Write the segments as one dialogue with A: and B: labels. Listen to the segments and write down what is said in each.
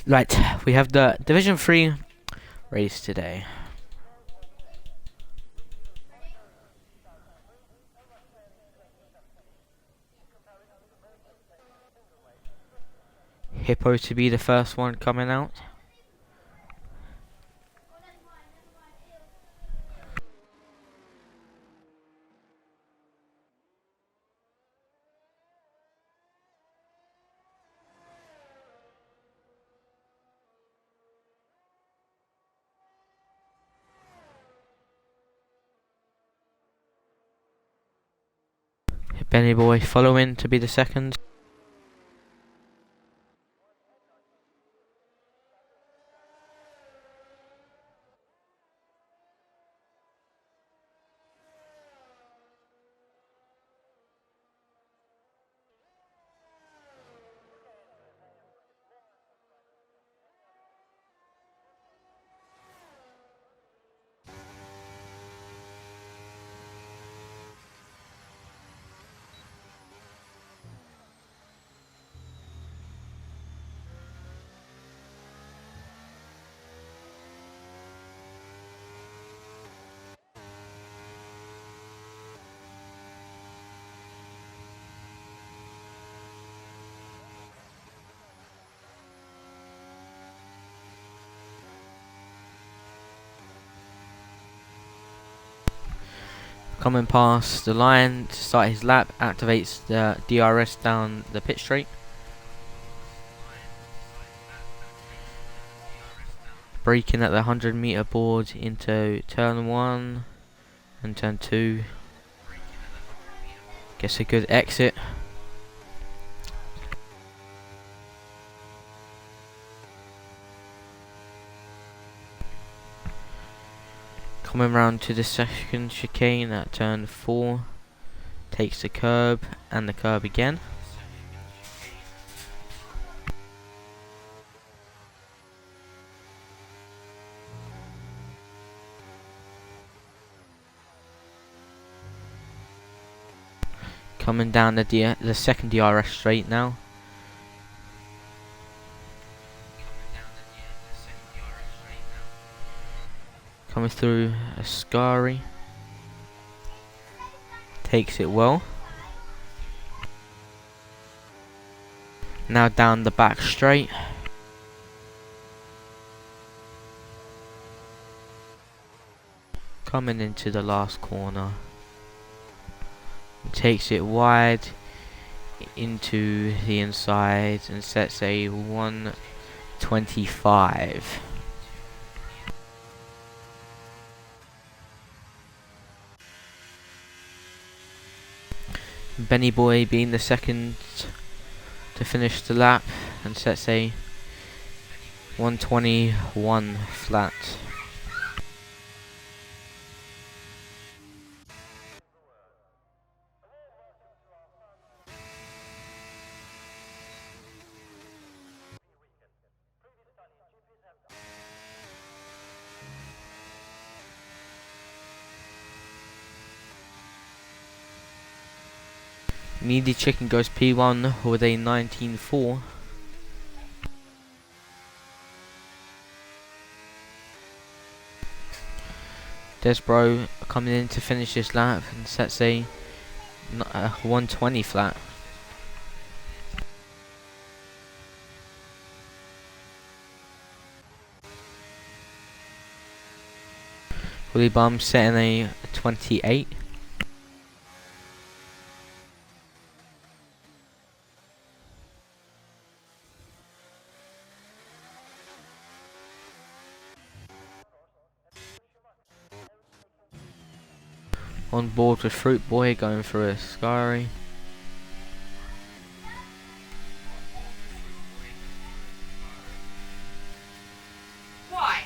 A: Right, we have the Division 3 race today. Hippo to be the first one coming out. Benny Boy following to be the second. Coming past the line to start his lap, activates the DRS down the pit straight. Braking at the 100-meter board into turn 1 and turn 2. Gets a good exit. Coming round to the second chicane at turn 4. Takes the curb and the curb again. Coming down the second DRS straight now. Coming through a Scary. Takes it well. Now down the back straight. Coming into the last corner. Takes it wide into the inside and sets a 125. Benny Boy being the second to finish the lap and sets a 121 flat. Needy Chicken goes P1 with a 19.4. Desbro coming in to finish this lap and sets a 120 flat. Willy Bum setting a 28. On board with Fruit Boy going for a Scary.
B: Why?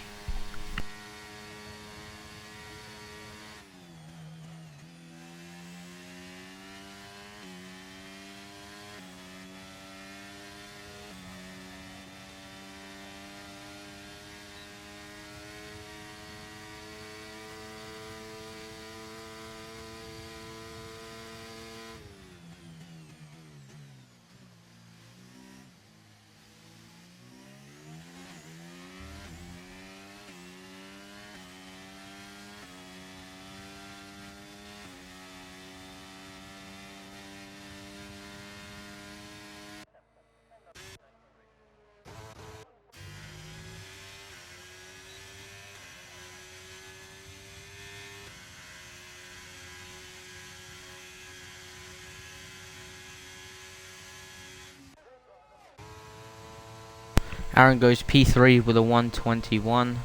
A: Aaron goes P3 with a 121.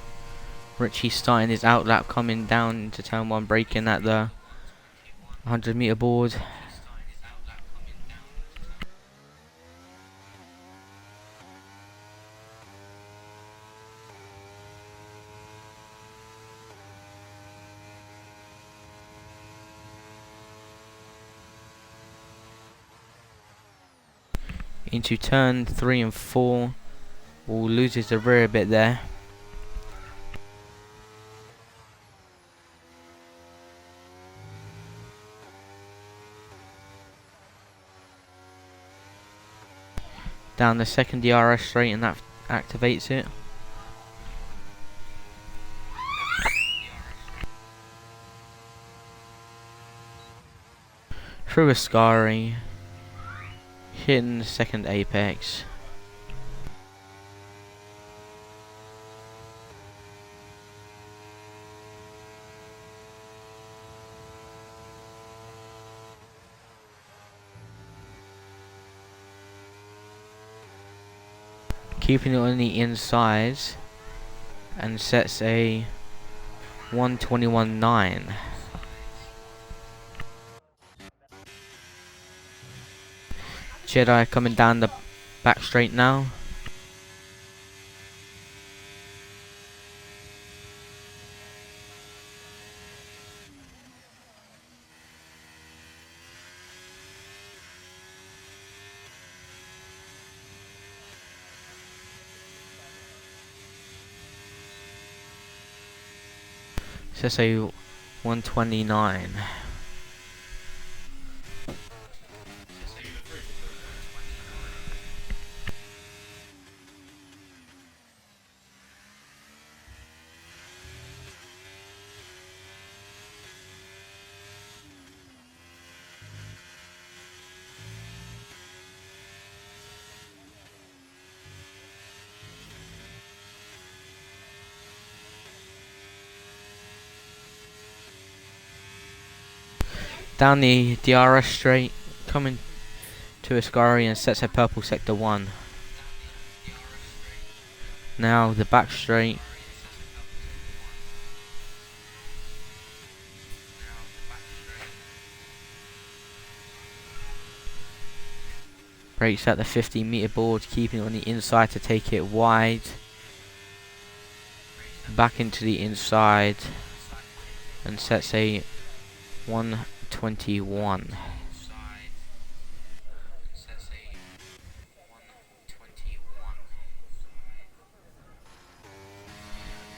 A: Richie starting his outlap, coming down into turn 1, braking at the 100-meter board. Into turn 3 and 4. Loses the rear a bit there. Down the second DRS straight, and that activates it. Through a Ascari, hitting the second apex. Keeping it on the inside, and sets a 121.9. Jedi coming down the back straight now. Sets a 129. Down the DRS straight, coming to Ascari and sets a purple sector 1. Now the back straight. Brakes at the 50-meter board, keeping it on the inside to take it wide. Back into the inside and sets a 121.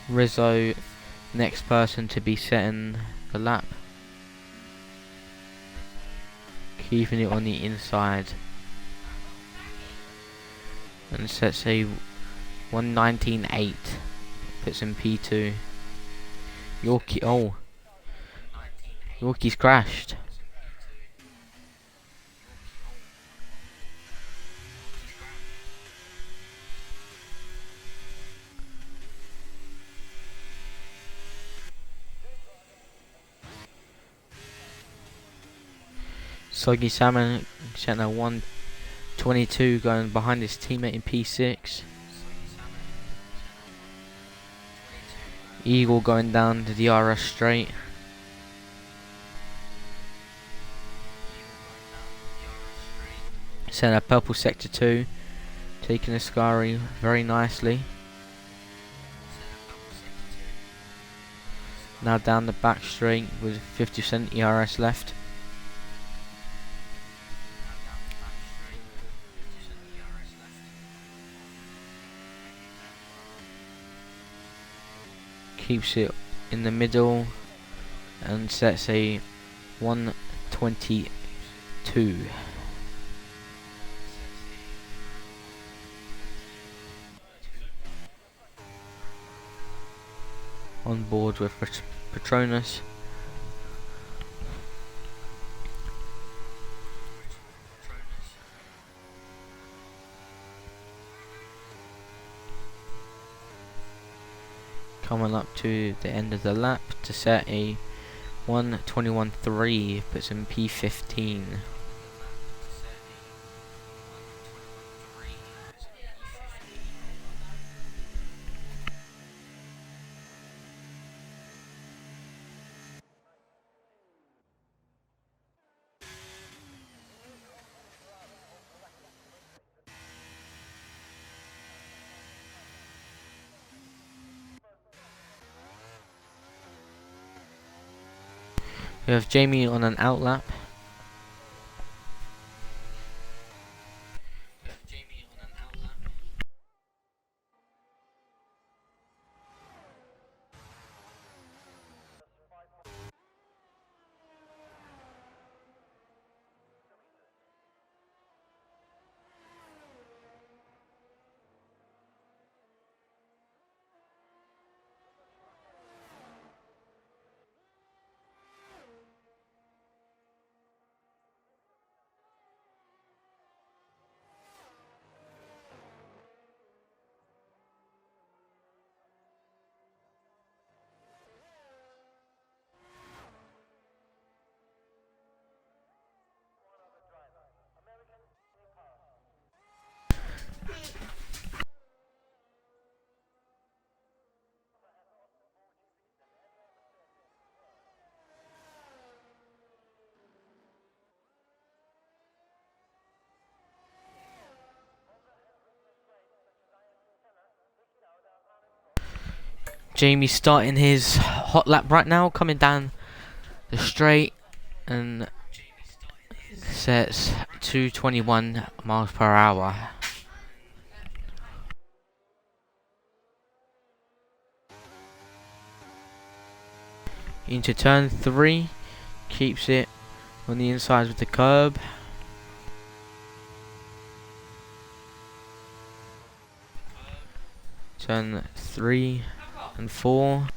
A: Rizzo, next person to be setting the lap. Keeping it on the inside. And sets a 119.8. Puts in P2. Yorkie, oh. Yorkie's crashed. Soggy Salmon setting a 122, going behind his teammate in P6. Eagle going down the DRS straight. Setting a purple sector 2, taking Ascari very nicely. Now down the back straight with 50% ERS left. Keeps it in the middle and sets a 122. On board with Patronus. Coming up to the end of the lap to set a 121.3, puts in P15. We have Jamie on an outlap. Jamie starting his hot lap right now, coming down the straight and sets 221 miles per hour. Into turn 3, keeps it on the inside with the curb. Turn 3 and 4.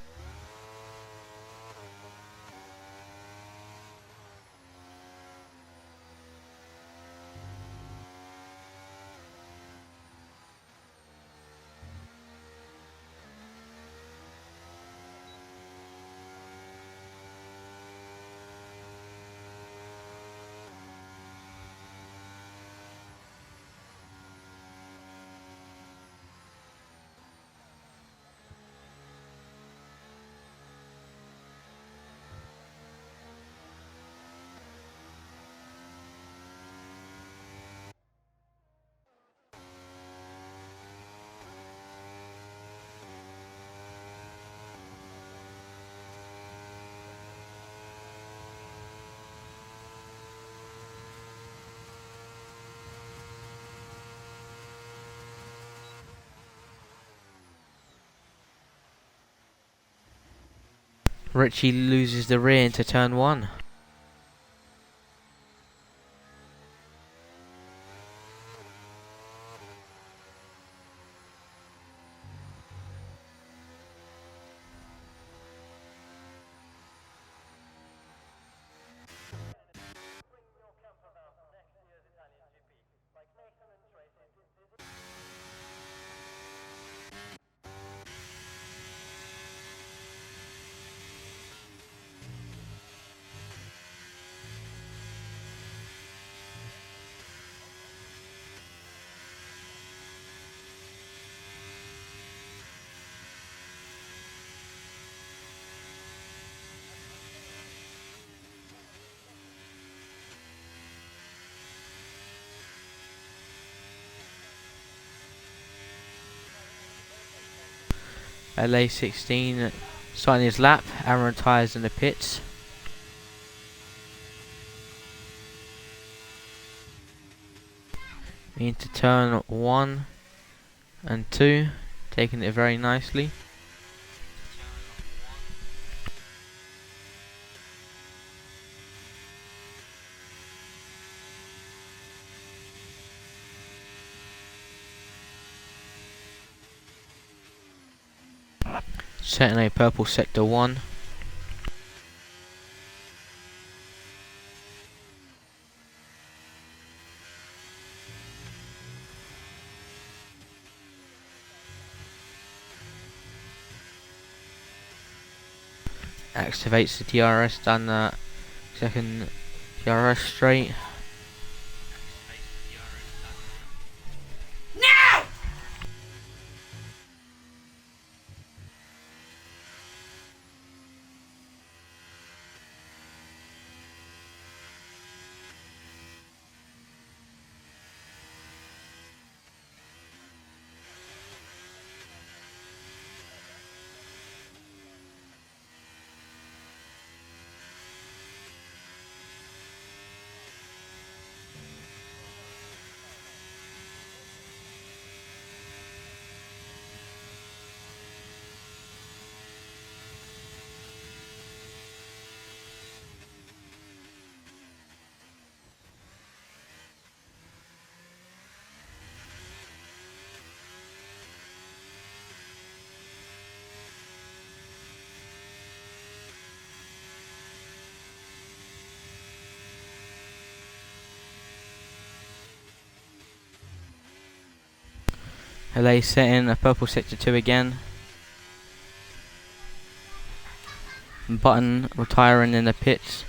A: Richie loses the rear into turn 1. LA16 starting his lap, Aaron tyres in the pits. Into turn 1 and 2, taking it very nicely. Setting a purple sector 1. Activates the DRS down the second DRS straight.
B: Now!
A: LA setting a purple sector 2 again. Button retiring in the pits.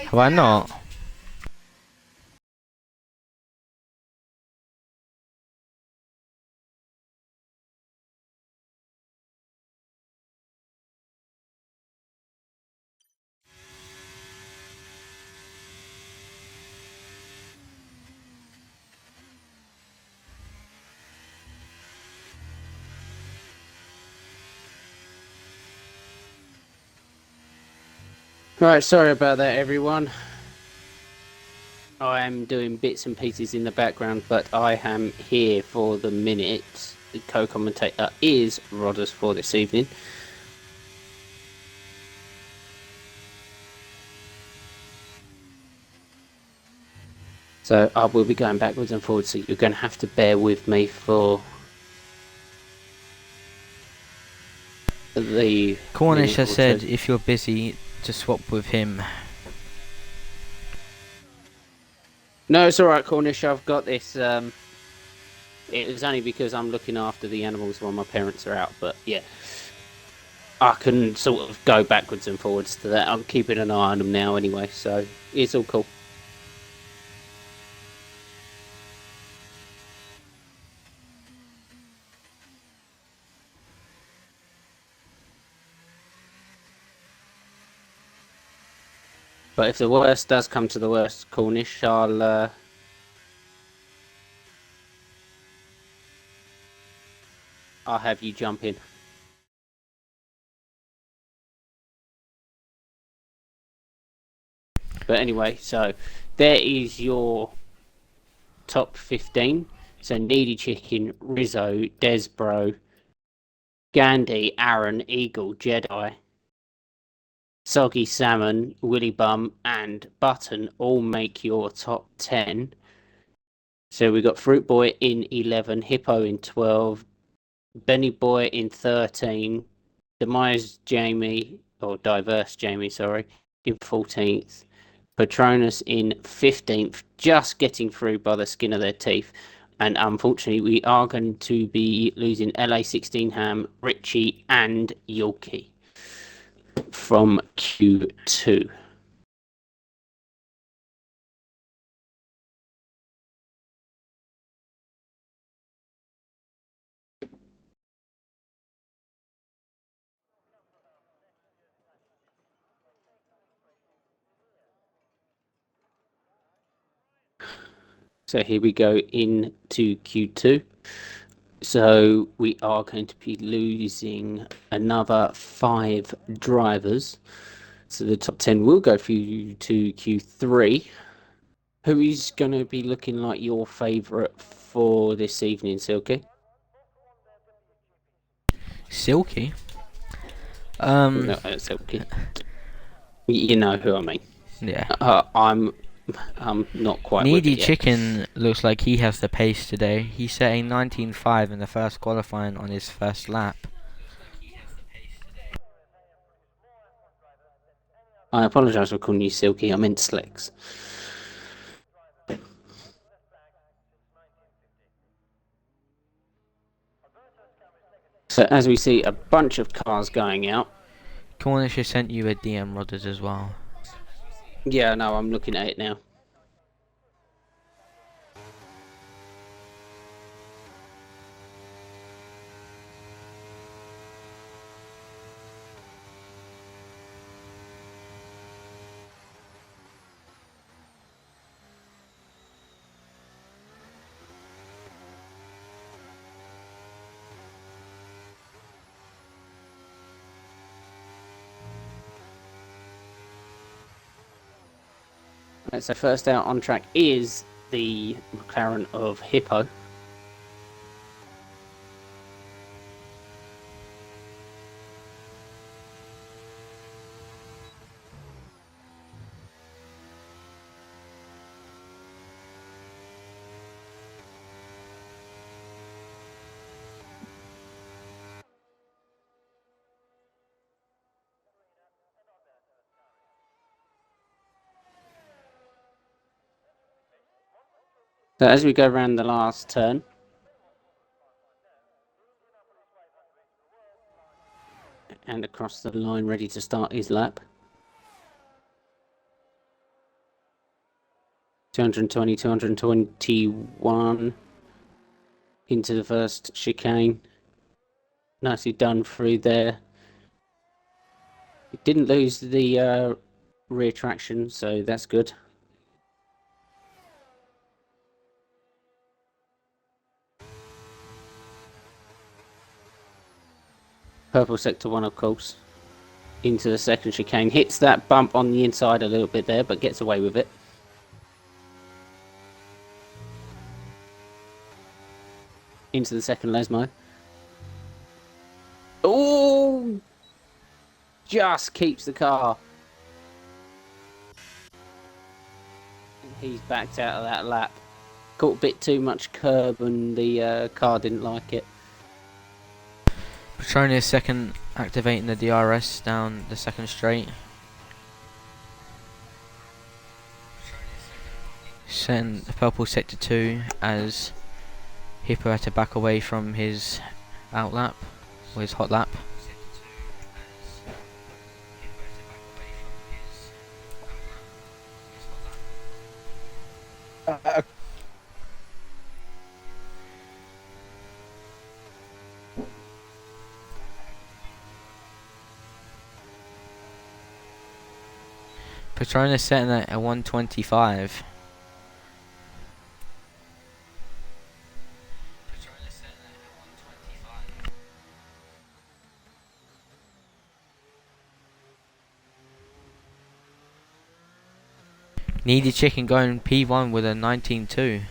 A: Have I not?
C: Right, sorry about that, everyone. I am doing bits and pieces in the background, but I am here for the minute. The co-commentator is Rodders for this evening. So I will be going backwards and forwards, so you're going to have to bear with me for the
A: Cornish
C: minute
A: has
C: or
A: said
C: two.
A: if you're busy to swap with him.
C: No, it's alright, Cornish, I've got this. It was only because I'm looking after the animals while my parents are out, but yeah. I can sort of go backwards and forwards to that. I'm keeping an eye on them now anyway, so it's all cool. But if the worst does come to the worst, Cornish, I'll have you jump in. But anyway, so there is your top 15. So Needy Chicken, Rizzo, Desbro, Gandhi, Aaron, Eagle, Jedi, Soggy Salmon, Willy Bum, and Button all make your top 10. So we got Fruit Boy in 11, Hippo in 12, Benny Boy in 13, Demise Jamie, or Diverse Jamie, sorry, in 14th, Patronus in 15th, just getting through by the skin of their teeth. And unfortunately, we are going to be losing LA16 Ham, Richie, and Yorkie from Q2. So here we go into Q2. So we are going to be losing another 5 drivers. So the top 10 will go through to Q3. Who is going to be looking like your favourite for this evening, Silky?
A: Silky?
C: No, Silky. You know who I mean.
A: Yeah.
C: I'm not quite with
A: Needy
C: it yet.
A: Chicken looks like he has the pace today. He's setting 19.5 in the first qualifying on his first lap.
C: I apologise for calling you Silky. I meant Slicks. So as we see a bunch of cars going out.
A: Cornish has sent you a DM, Rodders, as well.
C: Yeah, no, I'm looking at it now. Right, so first out on track is the McLaren of Hippo. So as we go around the last turn, and across the line, ready to start his lap. 220, 221 into the first chicane. Nicely done through there. It didn't lose the rear traction, so that's good. Purple sector 1, of course, into the second chicane. Hits that bump on the inside a little bit there, but gets away with it. Into the second Lesmo. Oh! Just keeps the car. He's backed out of that lap. Caught a bit too much curb and the car didn't like it.
A: Petronius second, activating the DRS down the second straight. Send the purple sector 2 as Hippo had to back away from his out lap, or his hot lap. Petronius setting at a 125. Needy Chicken going P1 with a 19.2.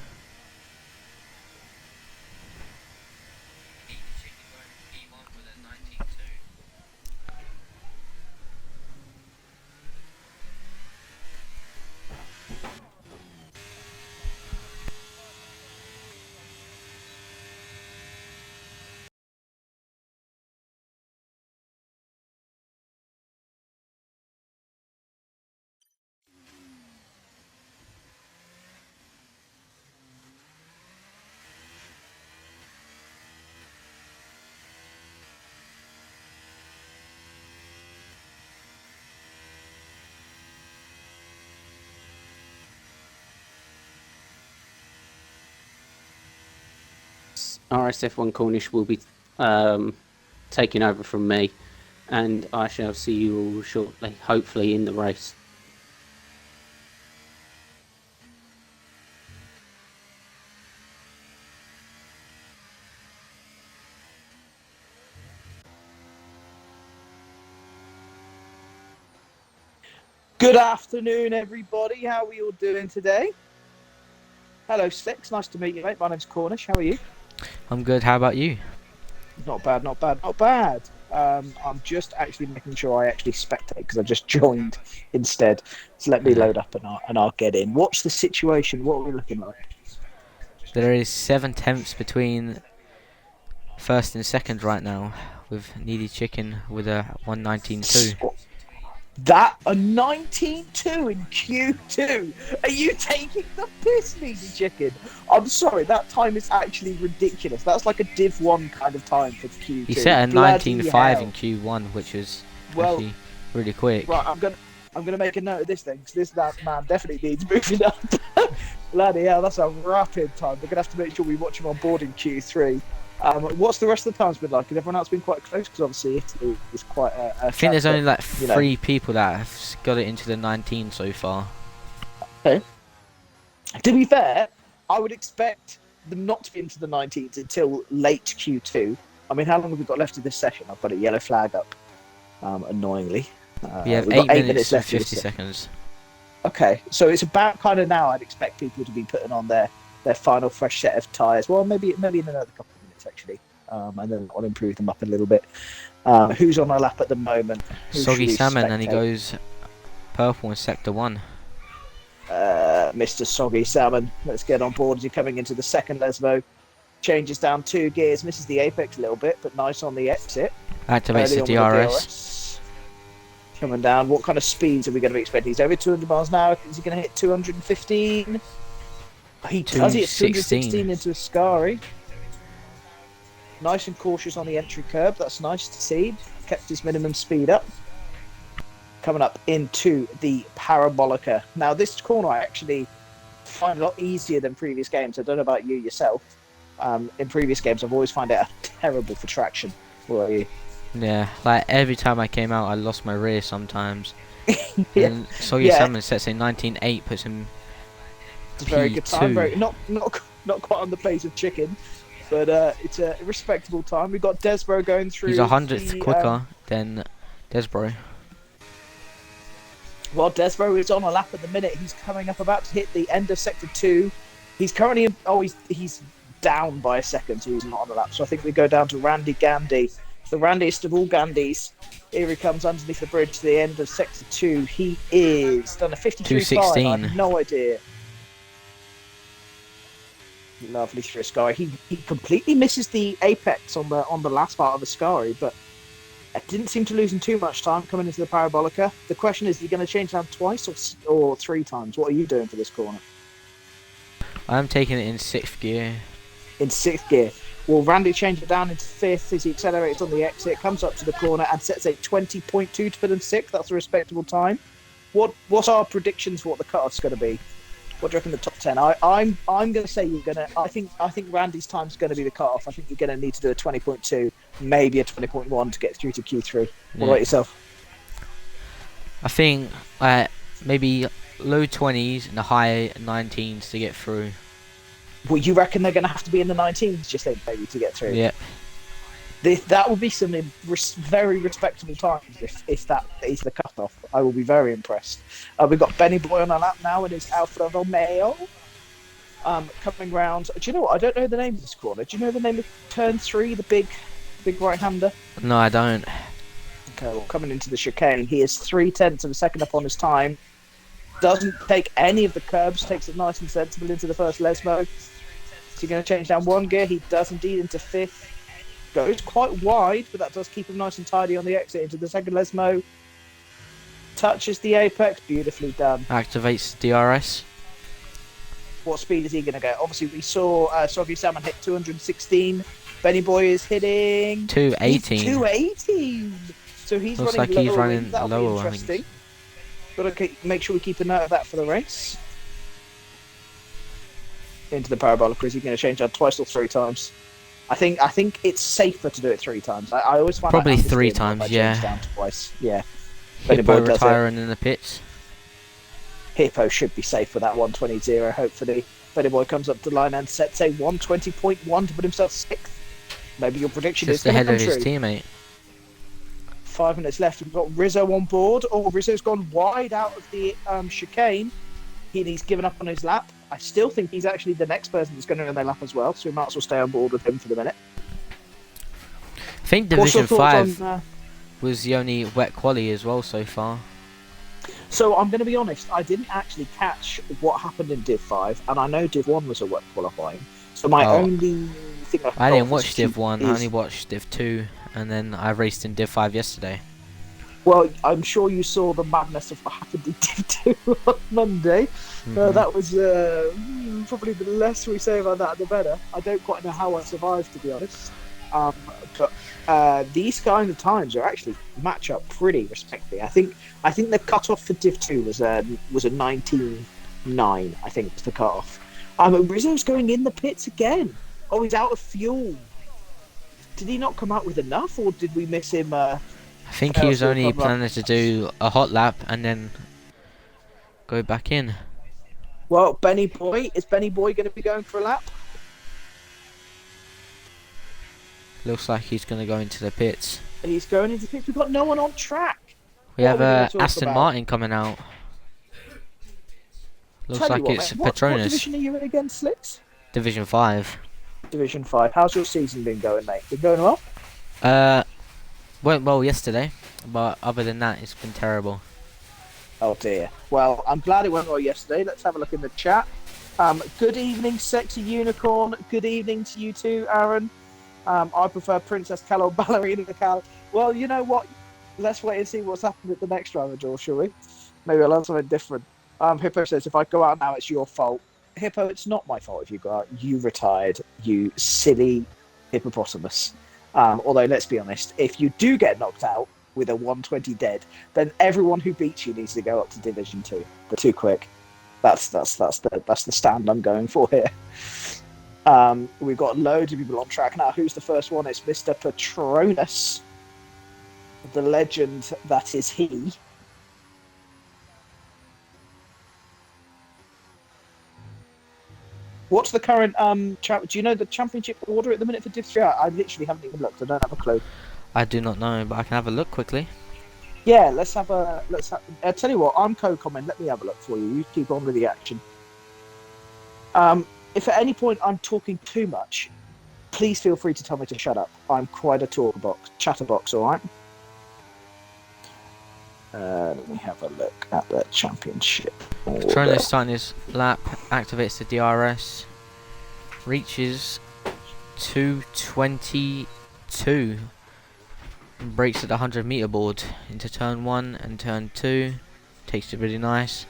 C: RSF1 Cornish will be taking over from me, and I shall see you all shortly, hopefully in the race.
D: Good afternoon, everybody. How are we all doing today? Hello, Six. Nice to meet you, mate. My name's Cornish. How are you?
A: I'm good, how about you?
D: Not bad, not bad, not bad. I'm just actually making sure I actually spectate because I just joined instead. So let me load up and I'll get in. What's the situation? What are we looking like?
A: There is 7 tenths between first and second right now, with Needy Chicken with a 119.2.
D: That a 19.2 in Q2. Are you taking the piss, Needy Chicken? I'm sorry, that time is actually ridiculous. That's like a Div 1 kind of time for Q2.
A: He set a
D: Bloody
A: 19.5
D: hell.
A: in Q1, which is
D: Well,
A: actually really quick.
D: Right, I'm gonna make a note of this thing because that man definitely needs moving up. Bloody hell, that's a rapid time. We're gonna have to make sure we watch him on board in Q3. What's the rest of the times been like? Has everyone else been quite close? Because obviously Italy is quite a
A: I think there's only like
D: you know.
A: 3 people that have got it into the 19 so far.
D: Okay. To be fair, I would expect them not to be into the 19s until late Q2. I mean, how long have we got left of this session? I've got a yellow flag up, annoyingly.
A: We have
D: we've
A: 8
D: got 8
A: minutes and
D: left of this
A: 50
D: session.
A: seconds.
D: Okay, so it's about kind of now. I'd expect people to be putting on their final fresh set of tyres. Well, maybe in another couple of minutes actually, and then I'll improve them up a little bit. Who's on our lap at the moment? Who should
A: Soggy
D: we
A: Salmon, and he
D: spectate?
A: goes purple in sector 1.
D: Mr. Soggy Salmon. Let's get on board as you're coming into the second Lesmo. Changes down 2 gears, misses the apex a little bit, but nice on the exit.
A: Activates the
D: Early on with
A: DRS.
D: Coming down. What kind of speeds are we going to be expecting? He's over 200 miles an hour. Is he going to hit 215? He does. He hits 216 into a Scari. Nice and cautious on the entry curb. That's nice to see. Kept his minimum speed up. Coming up into the Parabolica. Now, this corner I actually find a lot easier than previous games. I don't know about you yourself. In previous games, I've always found it terrible for traction. What about you?
A: Yeah, like every time I came out, I lost my rear sometimes.
D: Yeah.
A: And Soggy Salmon sets a 19.8, puts him
D: It's a very good time.
A: P2.
D: Not quite on the pace of chicken, but it's a respectable time. We've got Desbro going through.
A: He's 100th quicker than Desbro.
D: Well, Desbro is on a lap at the minute. He's coming up, about to hit the end of sector 2. He's currently he's down by a second, so he's not on the lap. So I think we go down to Randy Gandy, the randiest of all Gandys. Here he comes underneath the bridge to the end of sector 2. He is done a 53.5. I have no idea. Lovely through a Scari. He completely misses the apex on the last part of the Scari, but it didn't seem to lose him too much time coming into the Parabolica. The question is he going to change down twice or 3 times? What are you doing for this corner?
A: I'm taking it in 6th gear.
D: In 6th gear. Well, Randy changed it down into 5th as he accelerates on the exit, comes up to the corner and sets a 20.2 to put him 6th. That's a respectable time. What's our predictions for what the cut-off's going to be? What do you reckon the top 10? I'm going to say you're going to... I think Randy's time's going to be the cut-off. I think you're going to need to do a 20.2, maybe a 20.1 to get through to Q3. What about yourself?
A: I think maybe low 20s and the high 19s to get through.
D: Well, you reckon they're going to have to be in the 19s, just think, maybe, to get through?
A: Yeah.
D: That would be some very respectable times if that is the cut-off. I will be very impressed. We've got Benny Boy on our lap now in his Alfa Romeo. Coming round. Do you know what? I don't know the name of this corner. Do you know the name of turn 3, the big right-hander?
A: No, I don't.
D: Okay, well, coming into the chicane, he is 0.3 of a second up on his time. Doesn't take any of the curbs, takes it nice and sensible into the first Lesmo. Is he going to change down 1 gear? He does indeed into 5th. Goes quite wide, but that does keep him nice and tidy on the exit into the second Lesmo. Touches the apex, beautifully done.
A: Activates DRS.
D: What speed is he going to go? Obviously, we saw Soggy Salmon hit 216. Benny Boy is hitting
A: 218.
D: 218. So he's
A: Looks
D: running
A: like he's
D: lower
A: running
D: wing. That'll
A: lower
D: be interesting. Got to make sure we keep a note of that for the race. Into the Parabolica, is he going to change that twice or 3 times? I think it's safer to do it 3 times. I always find
A: Probably
D: that
A: 3
D: if I
A: times,
D: change
A: yeah.
D: down twice. Yeah. Benny
A: Hippo
D: Boy does it.
A: retiring in the pits.
D: Hippo should be safe with that 120.0, hopefully. Benny Boy comes up to line and sets a 120.1 to put himself 6th. Maybe your prediction
A: Just
D: is
A: ahead of
D: true.
A: his teammate.
D: 5 minutes left. We've got Rizzo on board. Oh, Rizzo's gone wide out of the chicane. He's given up on his lap. I still think he's actually the next person that's going to run their lap as well, so we might as well stay on board with him for the minute.
A: I think
D: What's your
A: Division
D: thoughts
A: 5
D: on,
A: was the only wet quali as well so far.
D: So I'm going to be honest, I didn't actually catch what happened in Div 5, and I know Div 1 was a wet qualifying. So my only thing
A: I didn't watch Div 1, I only watched Div 2, and then I raced in Div 5 yesterday.
D: Well, I'm sure you saw the madness of what happened in Div 2 on Monday. That was probably the less we say about that, the better. I don't quite know how I survived, to be honest. But these kind of times are actually match up pretty respectfully. I think the cutoff for Div 2 was a 19.9. I think was the cutoff. Rizzo's going in the pits again. Oh, he's out of fuel. Did he not come out with enough, or did we miss him?
A: I think he was only planning to do a hot lap and then go back in.
D: Well, Benny Boy, is Benny Boy going to be going for a lap?
A: Looks like he's going to go into the pits.
D: He's going into pits. We've got no one on track.
A: We
D: What
A: have
D: are we gonna talk
A: Aston
D: about?
A: Martin coming out. Looks
D: Tell you
A: like
D: what,
A: it's
D: mate, what
A: Petronas.
D: division are you in again, Slicks?
A: Division 5.
D: Division 5. How's your season been going, mate? Been going well?
A: Went well yesterday, but other than that, it's been terrible.
D: Oh dear. Well, I'm glad it went well yesterday. Let's have a look in the chat. Good evening, sexy unicorn. Good evening to you too, Aaron. I prefer Princess Cal or Ballerina Cal. Well, you know what? Let's wait and see what's happened at the next driver draw, shall we? Maybe I'll learn something different. Hippo says, if I go out now, it's your fault. Hippo, it's not my fault if you go out. You retired, you silly hippopotamus. Although, let's be honest, if you do get knocked out with a 120 dead, then everyone who beats you needs to go up to Division 2. They're too quick. That's the stand I'm going for here. We've got loads of people on track now. Who's the first one? It's Mr. Patronus, the legend that is he. What's the current do you know the championship order at the minute for Div 3? I literally haven't even looked. I don't have a clue.
A: I do not know, but I can have a look quickly.
D: Yeah, let's have. I tell you what, I'm co-comment. Let me have a look for you. You keep on with the action. If at any point I'm talking too much, please feel free to tell me to shut up. I'm quite a chatterbox, all right? Let me have a look at the championship order.
A: Petronas starting his lap, activates the DRS, reaches 222, and brakes at the 100-meter board into turn 1 and turn 2. Takes it really nice,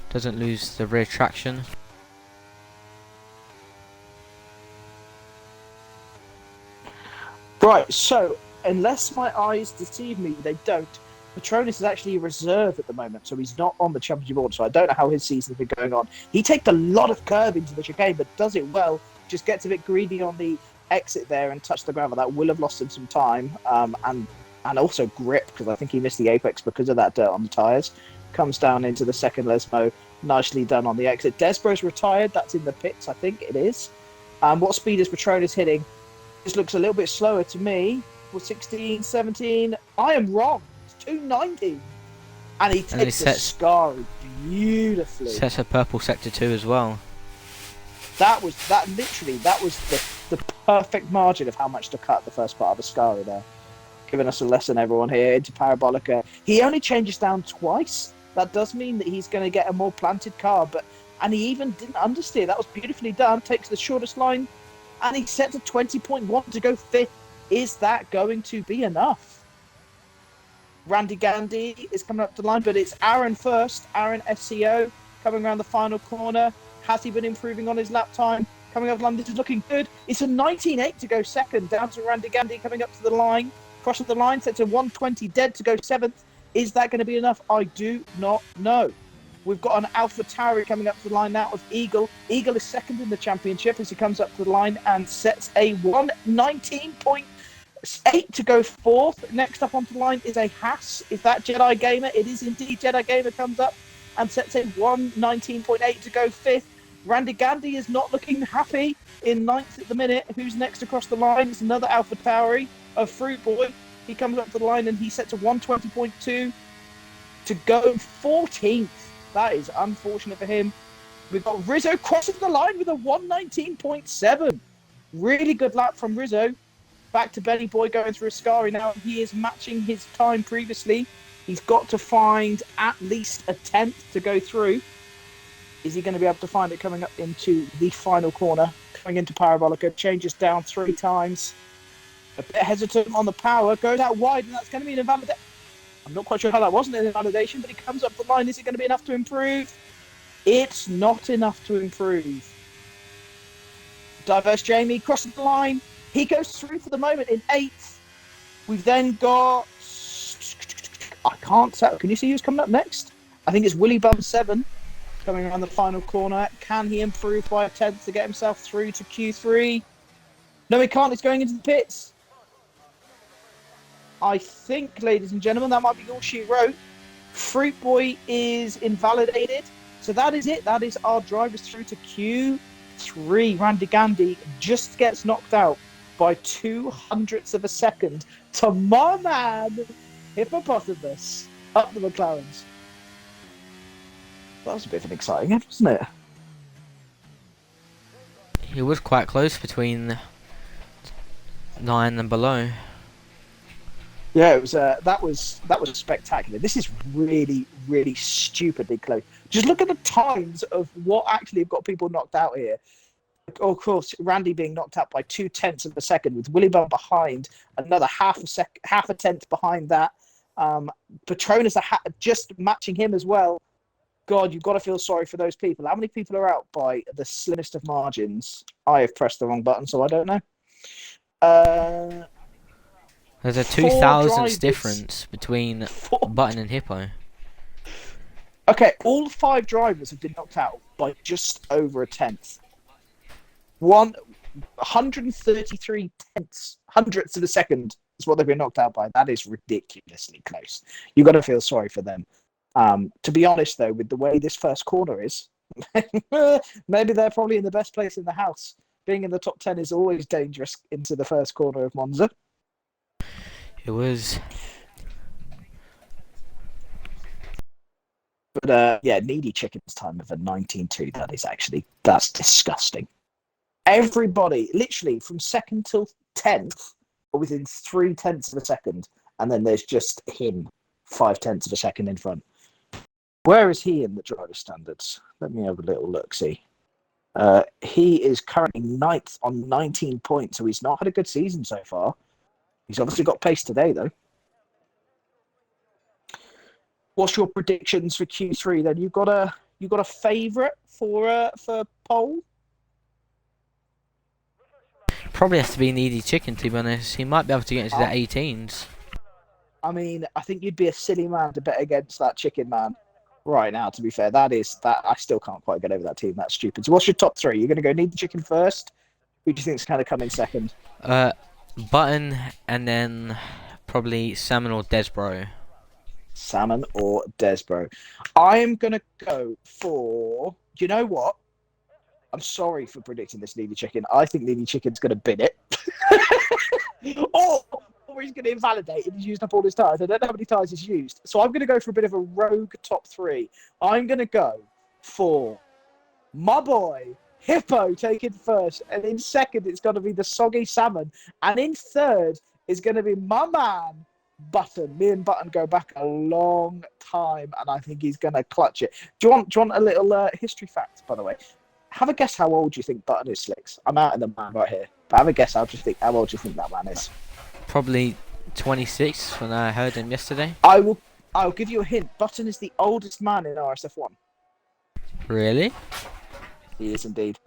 A: doesn't lose the rear traction.
D: Right, so unless my eyes deceive me, they don't. Patronus is actually a reserve at the moment, so he's not on the championship order, so I don't know how his season's been going on. He takes a lot of curve into the chicane, but does it well. Just gets a bit greedy on the exit there and touched the ground, but that will have lost him some time, and also grip, because I think he missed the apex because of that dirt on the tyres. Comes down into the second Lesmo, nicely done on the exit. Desbro's retired, that's in the pits, I think it is. What speed is Patronus hitting? This looks a little bit slower to me. For 16, 17, I am wrong. 290, and he takes the Scari beautifully.
A: Sets a purple sector 2 as well.
D: That was the perfect margin of how much to cut the first part of the Scari there. Giving us a lesson, everyone here, into Parabolica. He only changes down twice. That does mean that he's going to get a more planted car, and he even didn't understeer. That was beautifully done. Takes the shortest line, and he sets a 20.1 to go fifth. Is that going to be enough? Randy Gandy is coming up the line, but it's Aaron first. Aaron SCO coming around the final corner. Has he been improving on his lap time? Coming up the line, this is looking good. It's a 19.8 to go second. Down to Randy Gandy coming up to the line. Crossing the line, sets a 120 dead to go seventh. Is that going to be enough? I do not know. We've got an Alpha Tauri coming up to the line now of Eagle. Eagle is second in the championship as he comes up to the line and sets a 119.8 to go fourth. Next up onto the line is a Haas. Is that Jedi Gamer? It is indeed. Jedi Gamer comes up and sets a 119.8 to go fifth. Randy Gandy is not looking happy in ninth at the minute. Who's next across the line? It's another Alpha Tauri of Fruit Boy. He comes up to the line and he sets a 120.2 to go 14th. That is unfortunate for him. We've got Rizzo crossing the line with a 119.7. Really good lap from Rizzo. Back to Benny Boy going through a Scari now. He is matching his time previously. He's got to find at least a 10th to go through. Is he going to be able to find it coming up into the final corner? Coming into Parabolica, changes down 3 times. A bit hesitant on the power, goes out wide, and that's going to be an invalidation. I'm not quite sure how that wasn't an invalidation, but he comes up the line. Is it going to be enough to improve? It's not enough to improve. Diverse Jamie crosses the line. He goes through for the moment in 8th. We've then got... I can't tell. Can you see who's coming up next? I think it's Willy Bum 7 coming around the final corner. Can he improve by a 10th to get himself through to Q3? No, he can't. He's going into the pits. I think, ladies and gentlemen, that might be all she wrote. Fruit Boy is invalidated. So that is it. That is our drivers through to Q3. Randy Gandy just gets knocked out by 0.02 of a second to my man, Hippopotamus, up the McLarens. That was a bit of an exciting end, wasn't it?
A: It was quite close between 9 and below.
D: Yeah, it was. That was spectacular. This is really, really stupidly close. Just look at the times of what actually have got people knocked out here. Oh, of course, Randy being knocked out by 0.2 of a second, with Willie Bell behind, another half a tenth behind that. Petronas just matching him as well. God, you've got to feel sorry for those people. How many people are out by the slimmest of margins? I have pressed the wrong button, so I don't know.
A: There's a
D: 4
A: 2,000
D: drivers.
A: difference between
D: Four.
A: Button and Hippo.
D: Okay, all 5 drivers have been knocked out by just over a tenth. 133 hundredths of a second is what they've been knocked out by. That is ridiculously close. You've got to feel sorry for them. To be honest, though, with the way this first corner is, maybe they're probably in the best place in the house. Being in the top 10 is always dangerous into the first corner of Monza.
A: It was.
D: But yeah, Needy Chicken's time of a 19.2, that's disgusting. Everybody, literally from second till 10th, are within 0.3 of a second, and then there's just him 0.5 of a second in front. Where is he in the driver standards? Let me have a little look, see. He is currently 9th on 19 points, so he's not had a good season so far. He's obviously got pace today, though. What's your predictions for Q3 then? You got a favourite for pole?
A: Probably has to be Needy Chicken, to be honest. He might be able to get into the 18s.
D: I mean, I think you'd be a silly man to bet against that chicken man right now, to be fair. That I still can't quite get over that team. That's stupid. So what's your top 3? You're going to go Needy Chicken first? Who do you think's kind of coming second?
A: Button, and then probably Salmon or Desbro.
D: Salmon or Desbro. I am going to go for... Do you know what? I'm sorry for predicting this Needy Chicken. I think Needy Chicken's going to bin it. or he's going to invalidate it. He's used up all his tyres. I don't know how many tyres he's used. So I'm going to go for a bit of a rogue top 3. I'm going to go for my boy, Hippo, taking first. And in second, it's going to be the Soggy Salmon. And in third is going to be my man, Button. Me and Button go back a long time, and I think he's going to clutch it. Do you want a little history fact, by the way? Have a guess how old you think Button is, Slicks. I'm out of the man right here. But have a guess how old you think that man is.
A: Probably 26 when I heard him yesterday.
D: I'll give you a hint. Button is the oldest man in RSF1.
A: Really?
D: He is indeed.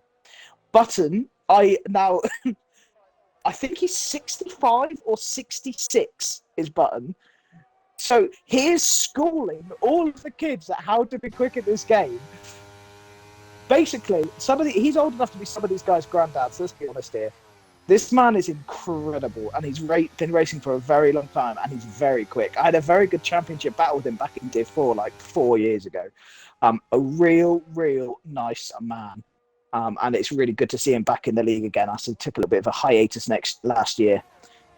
D: Button, I think he's 65 or 66 is Button. So he is schooling all of the kids at how to be quick at this game. Basically, he's old enough to be some of these guys' granddads, let's be honest here. This man is incredible, and he's been racing for a very long time, and he's very quick. I had a very good championship battle with him back in Div 4, like 4 years ago. A real nice man. And it's really good to see him back in the league again. I he took a little bit of a hiatus last year.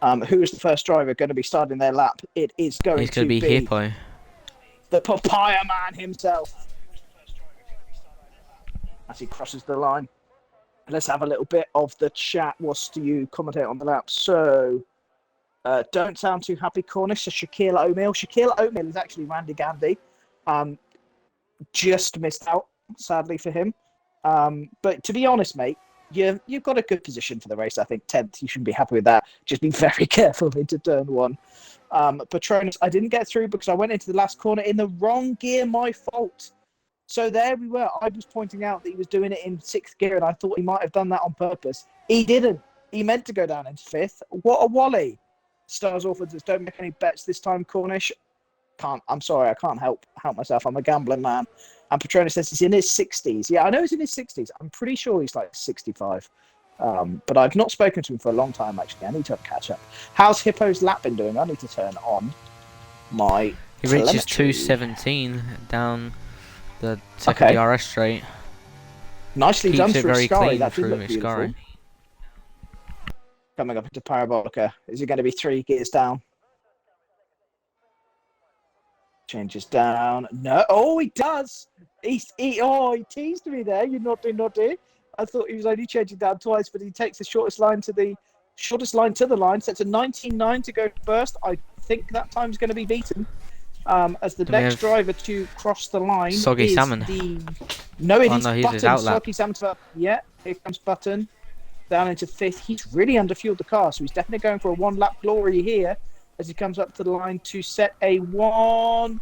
D: Who is the first driver going to be starting their lap? It is going to be
A: Hippo.
D: The papaya man himself. As he crosses the line. Let's have a little bit of the chat. What's do you commentate on the lap? So, don't sound too happy, Cornish. So Shaquille O'Meal. Shaquille O'Meal is actually Randy Gandy. Just missed out, sadly for him. But to be honest, mate, you've got a good position for the race. I think 10th. You shouldn't be happy with that. Just be very careful into turn 1. Patronus, I didn't get through because I went into the last corner in the wrong gear. My fault. So there we were. I was pointing out that he was doing it in 6th gear, and I thought he might have done that on purpose. He didn't. He meant to go down into 5th. What a wally. Stars Orphans, don't make any bets this time, Cornish. I'm sorry, I can't help myself. I'm a gambling man. And Patronus says he's in his 60s. Yeah, I know he's in his 60s. I'm pretty sure he's like 65. But I've not spoken to him for a long time, actually. I need to have a catch up. How's Hippo's lap been doing? I need to turn on my
A: He reaches
D: telemetry.
A: 217 down the second DRS straight.
D: Nicely done
A: Keeps it
D: through
A: very
D: Sky.
A: clean
D: That did
A: through
D: look beautiful.
A: Sky.
D: Coming up into Parabolica. Is it going to be 3 gears down? Changes down. No. Oh, he does. He teased me there. You naughty. I thought he was only changing down twice, but he takes the shortest line to the line, sets a 19.9 to go first. I think that time's going to be beaten. As the
A: Then we
D: next
A: have
D: driver to cross the line
A: Soggy
D: is
A: Salmon.
D: No, it
A: Oh,
D: is
A: no, he's his
D: Button.
A: outlap.
D: Soggy Salmon's yeah, here comes Button. Down into 5th. He's really underfueled the car, so he's definitely going for a one-lap glory here as he comes up to the line to set a 1.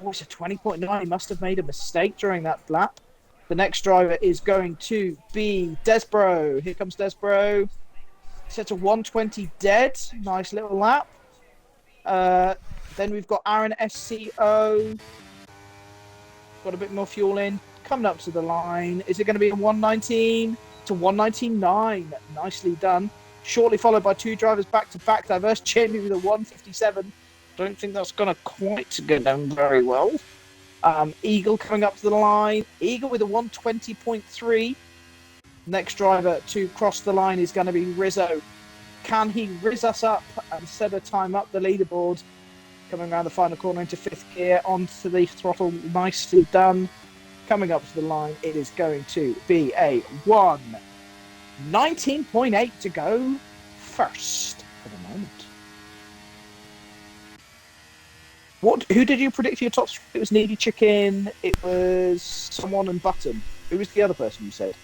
D: Oh, it's a 20.9. He must have made a mistake during that lap. The next driver is going to be Desbro. Here comes Desbro. Sets a 120 dead. Nice little lap. Then we've got Aaron SCO. Got a bit more fuel in. Coming up to the line. Is it going to be a 119 to 199? Nicely done. Shortly followed by 2 drivers back-to-back. Diverse Jamie with a 157. Don't think that's going to quite go down very well. Eagle coming up to the line. Eagle with a 120.3. Next driver to cross the line is going to be Rizzo. Can he rizz us up and set a time up the leaderboard? Coming around the final corner into 5th gear, onto the throttle. Nicely done. Coming up to the line, it is going to be a 19.8 to go first for the moment. Who did you predict for your top 3? It was Needy Chicken, it was someone and Button. Who was the other person you said?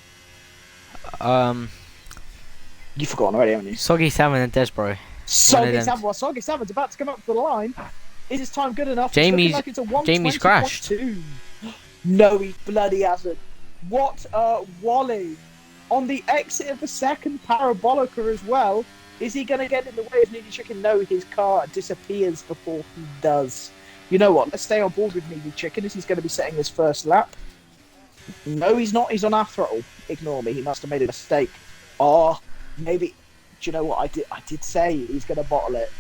D: You've forgotten already, haven't you?
A: Soggy Salmon and Desbro.
D: Soggy Salmon. Well, Soggy Salmon's about to come up to the line. Is his time good enough?
A: Jamie's
D: like it's a
A: crashed.
D: No, he bloody hasn't. What a Wally. On the exit of the second Parabolica as well. Is he going to get in the way of Needy Chicken? No, his car disappears before he does. You know what? Let's stay on board with Needy Chicken as he's going to be setting his first lap. No, he's not. He's on our throttle. Ignore me. He must have made a mistake. Oh, maybe. Do you know what I did say? He's going to bottle it.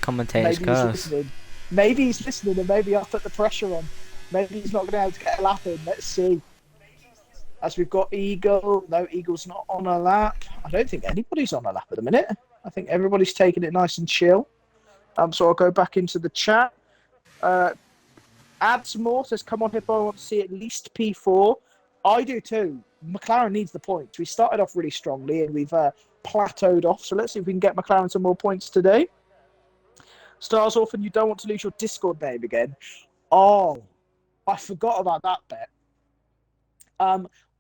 A: Commentator's
D: Maybe
A: curse.
D: he's listening. Maybe he's listening and maybe I'll put the pressure on. Maybe he's not going to be able to get a lap in. Let's see. As we've got Eagle. No, Eagle's not on a lap. I don't think anybody's on a lap at the minute. I think everybody's taking it nice and chill. So I'll go back into the chat. Adsmore says, come on, Hippo, I want to see at least P4. I do too. McLaren needs the points. We started off really strongly and we've plateaued off. So let's see if we can get McLaren some more points today. Stars Orphan, you don't want to lose your Discord name again. Oh, I forgot about that bet.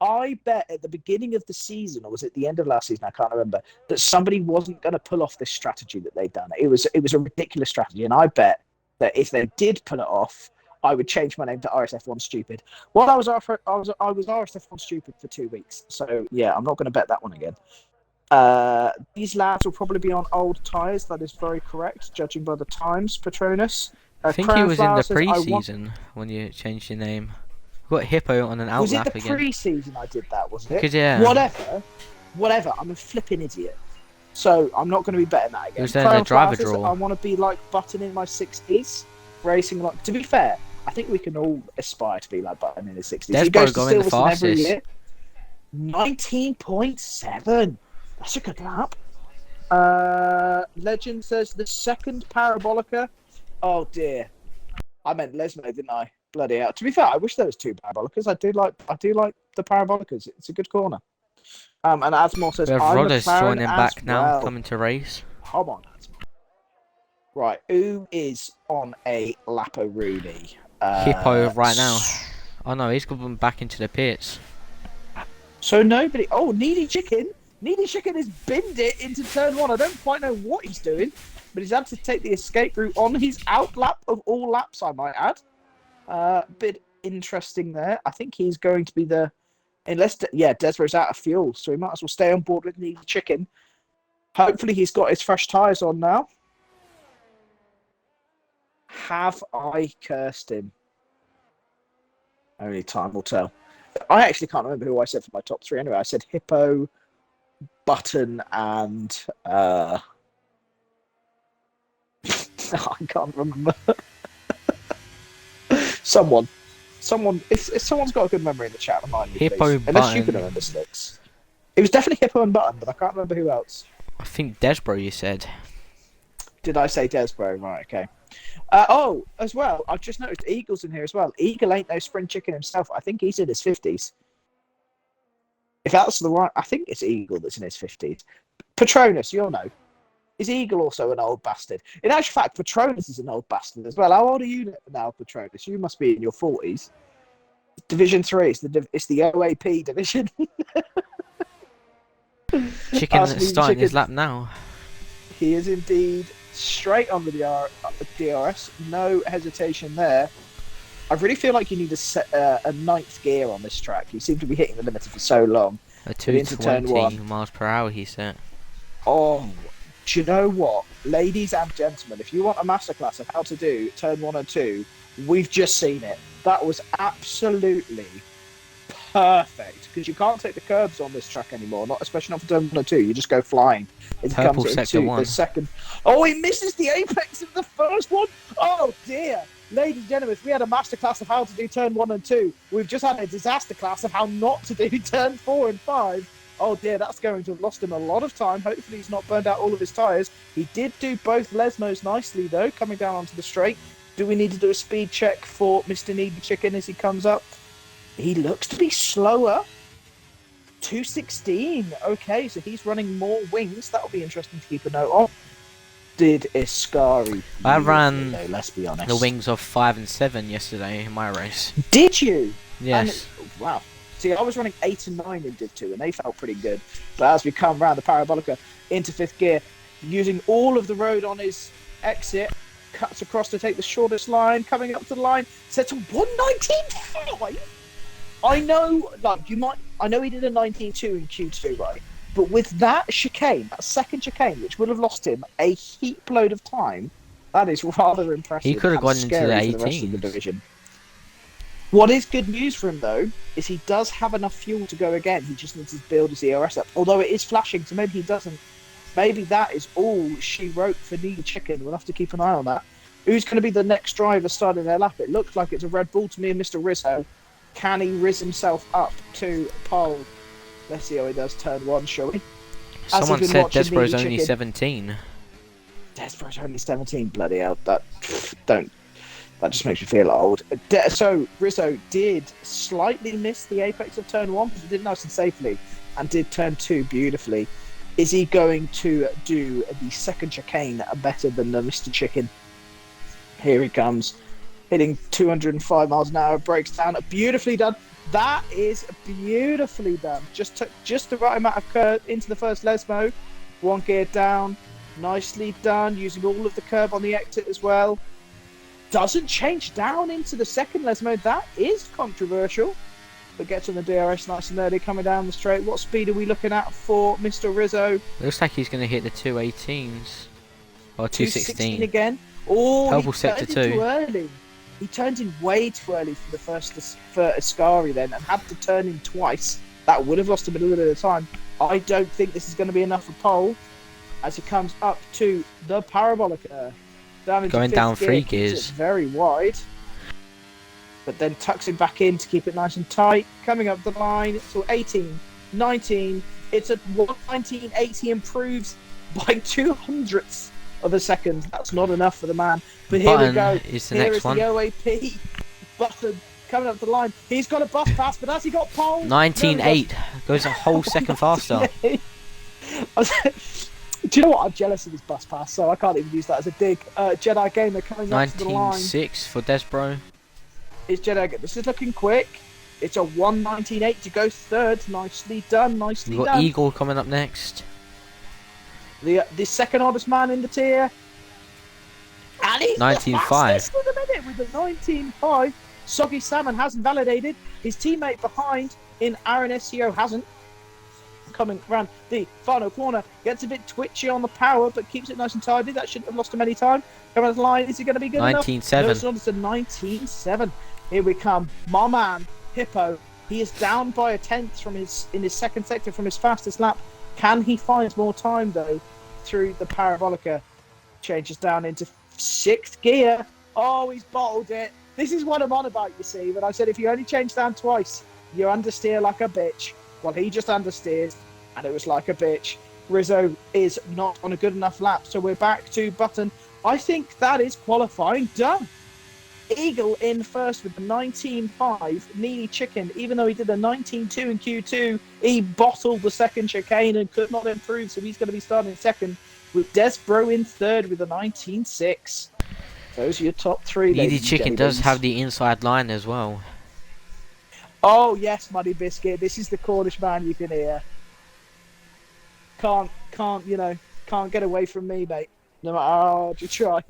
D: I bet at the beginning of the season, or was it the end of last season? I can't remember. That somebody wasn't going to pull off this strategy that they'd done. It was a ridiculous strategy, and I bet that if they did pull it off, I would change my name to RSF1 Stupid. Well, I was RSF1 Stupid for 2 weeks, so yeah, I'm not going to bet that one again. These lads will probably be on old tyres. That is very correct, judging by the times. Patronus.
A: I think he was in the pre-season when you changed your name. We got Hippo on an outlap
D: again. Was it the
A: again.
D: pre-season I did that, wasn't it?
A: 'Cause, yeah.
D: Whatever. I'm a flipping idiot. So I'm not going to be betting that again.
A: It was then a driver draw.
D: I want to be like Button in my 60s, racing like. To be fair, I think we can all aspire to be like Button in his 60s. He goes to
A: going the
D: Silverstone every
A: fastest.
D: year. 19.7. That's a good lap. Legend says the second Parabolica. Oh dear. I meant Lesmo, didn't I? Bloody hell. To be fair, I wish there was 2 Parabolicas. I do like the Parabolicas. It's a good corner. And Asmore says,
A: We have
D: I'm
A: Rodders
D: McLaren
A: joining back
D: as
A: now,
D: well.
A: coming to race.
D: Come on, Asmore. Right, who is on a Laparoonie?
A: Hippo right now. Oh no, he's going back into the pits.
D: So nobody. Oh, Needy Chicken. Needy Chicken has binned it into turn 1. I don't quite know what he's doing, but he's had to take the escape route on his out lap of all laps, I might add. Bit interesting there. I think he's going to be Desbro's out of fuel, so he might as well stay on board with Needy Chicken. Hopefully he's got his fresh tyres on now. Have I cursed him? Only time will tell. I actually can't remember who I said for my top 3 anyway. I said Hippo, Button, and I can't remember. Someone. If someone's got a good memory in the chat, remind me,
A: Hippo,
D: please. Unless you
A: Button.
D: can remember Slicks. It was definitely Hippo and Button, but I can't remember who else.
A: I think Desbro, you said.
D: Did I say Desbro? Right, okay. As well, I've just noticed Eagle's in here as well. Eagle ain't no spring chicken himself. I think he's in his 50s. If that's the right, I think it's Eagle that's in his 50s. Patronus, you'll know. Is Eagle also an old bastard? In actual fact, Patronus is an old bastard as well. How old are you now, Patronus? You must be in your 40s. Division 3, it's the OAP division.
A: Chicken
D: Speedy
A: starting his
D: Chicken.
A: lap now.
D: He is indeed straight on with the DRS. No hesitation there. I really feel like you need a ninth gear on this track. You seem to be hitting the limiter for so long.
A: A
D: into turn
A: 220
D: one.
A: miles per hour, he said.
D: Oh, do you know what? Ladies and gentlemen, if you want a masterclass of how to do turn 1 and 2, we've just seen it. That was absolutely perfect. Because you can't take the curbs on this track anymore, not especially not for turn 1 and 2. You just go flying. It
A: Purple
D: comes
A: sector
D: into
A: 1.
D: the second. Oh, he misses the apex of the first one. Oh, dear. Ladies and gentlemen, if we had a masterclass of how to do turn 1 and 2, we've just had a disaster class of how not to do turn 4 and 5. Oh dear, that's going to have lost him a lot of time. Hopefully he's not burned out all of his tyres. He did do both Lesmos nicely though, coming down onto the straight. Do we need to do a speed check for Mr. Needy Chicken as he comes up? He looks to be slower. 216. Okay, so he's running more wings. That'll be interesting to keep a note of. Did Iscari?
A: I ran
D: though, let's be honest.
A: the wings of 5 and 7 yesterday in my race.
D: Did you?
A: Yes.
D: Wow. See, I was running 8 and 9 in Div 2, and they felt pretty good. But as we come around the Parabolica into 5th gear, using all of the road on his exit, cuts across to take the shortest line, coming up to the line, sets a 119.5. I know, like, I know he did a 19.2 in Q2, right? But with that chicane, that second chicane, which would have lost him a heap load of time, that is rather impressive.
A: He could have
D: and
A: gone into the
D: scary for the rest of the
A: 18s.
D: division. What is good news for him, though, is he does have enough fuel to go again. He just needs to build his ERS up. Although it is flashing, so maybe he doesn't. Maybe that is all she wrote for Needy Chicken. We'll have to keep an eye on that. Who's going to be the next driver starting their lap? It looks like it's a Red Bull to me and Mr. Rizzo. Can he riz himself up to pole? Let's see how he does turn 1, shall we?
A: Someone said Desboro's only 17.
D: Desboro's only 17, bloody hell. That just makes me feel old. So Rizzo did slightly miss the apex of turn 1, but he did nice and safely, and did turn 2 beautifully. Is he going to do the second chicane better than the Mr. Chicken? Here he comes, hitting 205 miles an hour, breaks down. Beautifully done. That is beautifully done. Just took just the right amount of curve into the first Lesmo. 1 gear down. Nicely done, using all of the curb on the exit as well. Doesn't change down into the second Lesmo. That is controversial. But gets on the DRS nice and early, coming down the straight. What speed are we looking at for Mr. Rizzo?
A: Looks like he's going to hit the 218s. Or 216
D: again. Oh,
A: Purple
D: he
A: sector
D: turned in
A: 2.
D: too early. He turned in way too early for the first for Ascari then, and had to turn in twice. That would have lost him a little bit of time. I don't think this is going to be enough for pole as he comes up to the Parabolica.
A: Going down 3 gears.
D: It's very wide. But then tucks him back in to keep it nice and tight. Coming up the line, so 18, 19. It's a 119.80, he improves by 200ths of a second. That's not enough for the man. But here we go.
A: Is the
D: Here
A: next
D: is
A: one.
D: the OAP button coming up the line. He's got a bus pass, but has he got pole?
A: 19.8. Goes a whole second faster.
D: Do you know what? I'm jealous of his bus pass, so I can't even use that as a dig. Jedi Gamer coming up to the line.
A: 19.6 for Desbro.
D: It's Jedi Gamer. This is looking quick. It's a 119.8 to go third. Nicely done. Nicely
A: We've got
D: done.
A: Eagle coming up next.
D: The second oldest man in the tier. And he's
A: 19.5.
D: the fastest for the minute with the 19.5. Soggy Salmon hasn't validated. His teammate behind in Aaron SEO hasn't. Coming around the final corner, gets a bit twitchy on the power, but keeps it nice and tidy. That shouldn't have lost him any time. Coming to the line, is he going to be good enough?
A: 19.7.
D: No, it's not. It's a 19.7. Here we come. My man, Hippo. He is down by a tenth in his second sector from his fastest lap. Can he find more time though through the Parabolica? Changes down into 6th gear. Oh, he's bottled it. This is what I'm on about, you see. But I said if you only change down twice, you understeer like a bitch. Well, he just understeers, and it was like a bitch. Rizzo is not on a good enough lap, so we're back to Button. I think that is qualifying done. Eagle in first with the 19.5. Needy Chicken, even though he did a 19.2 in Q2, he bottled the second chicane and could not improve, so he's going to be starting second. With Desbro in third with a 19.6. Those are your top three,
A: Needy
D: ladies and
A: Chicken does
D: gentlemen.
A: have the inside line as well.
D: Oh yes, Muddy Biscuit. This is the Cornish man you can hear. Can't get away from me, mate. No matter how hard you try.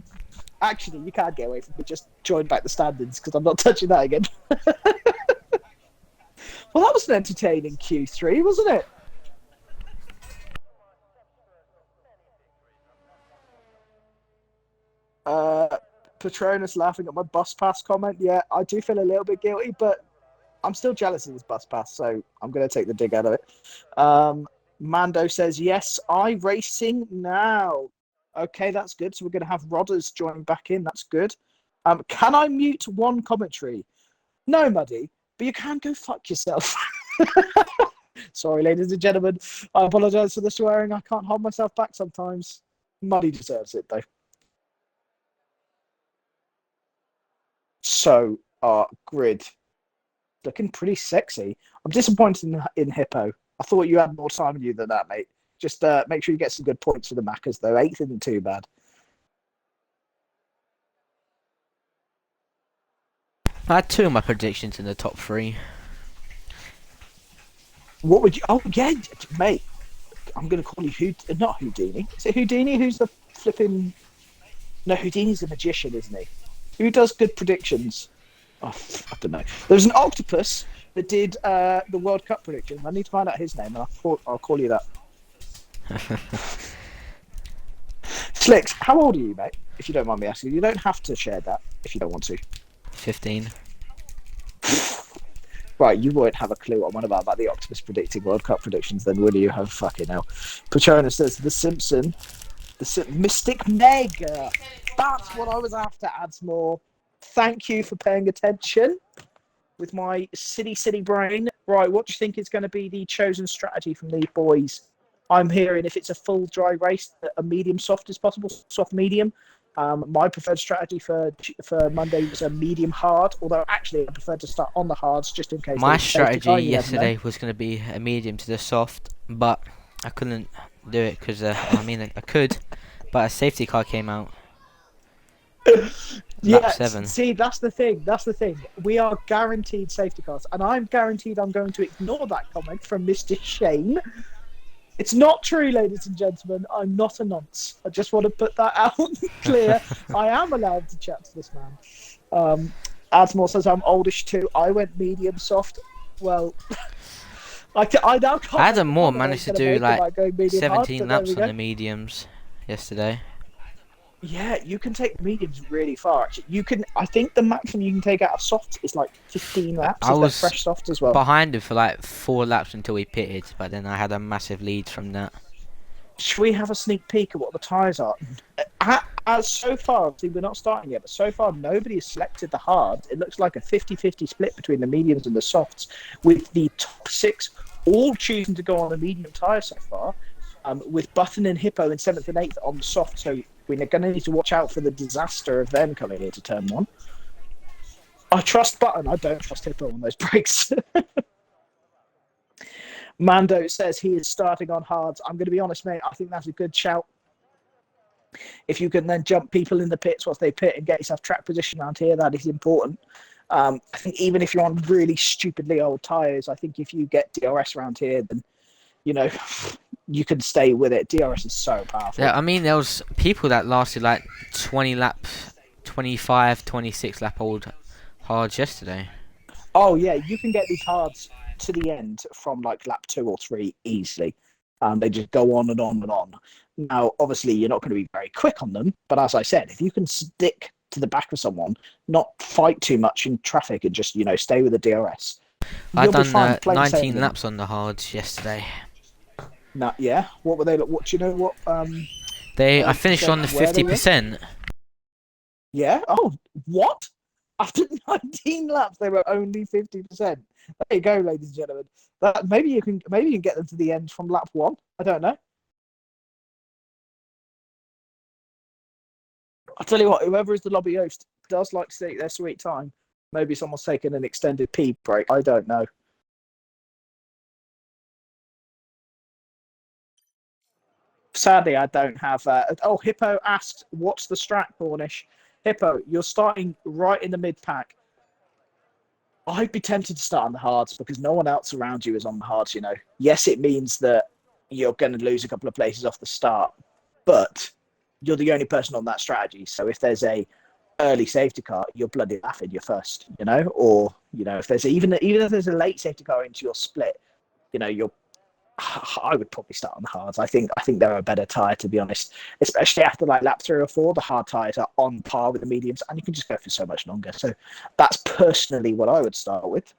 D: Actually, you can't get away from me. Just join back the standards because I'm not touching that again. Well, that was an entertaining Q3, wasn't it? Patronus laughing at my bus pass comment. Yeah, I do feel a little bit guilty, but I'm still jealous of this bus pass, so I'm going to take the dig out of it. Mando says, yes, racing now. Okay, that's good. So we're going to have Rodders join back in. That's good. Can I mute one commentary? No, Muddy, but you can go fuck yourself. Sorry, ladies and gentlemen. I apologise for the swearing. I can't hold myself back sometimes. Muddy deserves it, though. So, Grid. Looking pretty sexy. I'm disappointed in Hippo. I thought you had more time in you than that, mate. Just make sure you get some good points for the Maccas, though. 8th isn't too bad.
A: I had 2 of my predictions in the top 3.
D: What would you... Oh, yeah, mate. I'm going to call you... Not Houdini. Is it Houdini? Who's the flipping... No, Houdini's a magician, isn't he? Who does good predictions? Oh, I don't know. There's an octopus that did the World Cup prediction. I need to find out his name, and I'll call you that. Slicks, how old are you, mate? If you don't mind me asking. You don't have to share that if you don't want to.
A: 15.
D: Right, you won't have a clue what I'm on about the octopus predicting World Cup predictions, then will you? Have fucking hell. Patronus says The Simpson. Mystic Meg. That's what I was after, Adsmore. Thank you for paying attention with my city brain. Right, what do you think is going to be the chosen strategy from these boys? I'm hearing if it's a full dry race, a medium soft is possible, soft medium. My preferred strategy for Monday was a medium hard, although actually I prefer to start on the hards just in case.
A: My strategy yesterday was going to be a medium to the soft, but I couldn't do it because I could, but a safety car came out. Lap 7.
D: See, that's the thing. We are guaranteed safety cars, and I'm guaranteed I'm going to ignore that comment from Mr. Shane. It's not true, ladies and gentlemen. I'm not a nonce. I just want to put that out clear. I am allowed to chat to this man. Asmore says I'm oldish too. I went medium soft. Well, I now can't.
A: Adam Moore managed to do like 17
D: hard,
A: laps on the mediums yesterday.
D: Yeah, you can take the mediums really far. Actually, you can. I think the maximum you can take out of soft is like 15 laps.
A: I was
D: fresh soft as well.
A: Behind him for like 4 laps until he pitted, but then I had a massive lead from that.
D: Should we have a sneak peek at what the tyres are? As so far, see, we're not starting yet, but so far nobody has selected the hard. It looks like a 50-50 split between the mediums and the softs, with the top 6 all choosing to go on a medium tyre so far, with Button and Hippo in 7th and 8th on the soft. So we're going to need to watch out for the disaster of them coming into turn 1. I trust Button. I don't trust Hippo on those brakes. Mando says he is starting on hards. I'm going to be honest, mate. I think that's a good shout. If you can then jump people in the pits whilst they pit and get yourself track position around here, that is important. I think even if you're on really stupidly old tyres, I think if you get DRS around here, then, you know, you can stay with it. DRS is so powerful.
A: Yeah, I mean, there was people that lasted like 20 laps, 25, 26 lap old hards yesterday.
D: Oh, yeah, you can get these hards to the end from like lap 2 or 3 easily. They just go on and on and on. Now, obviously, you're not going to be very quick on them, but as I said, if you can stick to the back of someone, not fight too much in traffic and just, you know, stay with the DRS.
A: I done 19 laps on the hards yesterday.
D: Yeah. What were they? What do you know? What?
A: I finished on the 50%.
D: Yeah. Oh, what? After 19 laps, they were only 50%. There you go, ladies and gentlemen. Maybe you can get them to the end from lap 1. I don't know. I'll tell you what. Whoever is the lobby host, does like to take their sweet time. Maybe someone's taking an extended pee break. I don't know. Sadly, I don't have. Hippo asked, "What's the strat, Cornish?" Hippo, you're starting right in the mid pack. I'd be tempted to start on the hards because no one else around you is on the hards. Yes, it means that you're going to lose a couple of places off the start, but you're the only person on that strategy. So if there's a early safety car, you're bloody laughing. You're first, or if there's even if there's a late safety car into your split, you're. I would probably start on the hards. I think they're a better tyre, to be honest. Especially after like lap 3 or 4, the hard tyres are on par with the mediums, and you can just go for so much longer. So that's personally what I would start with.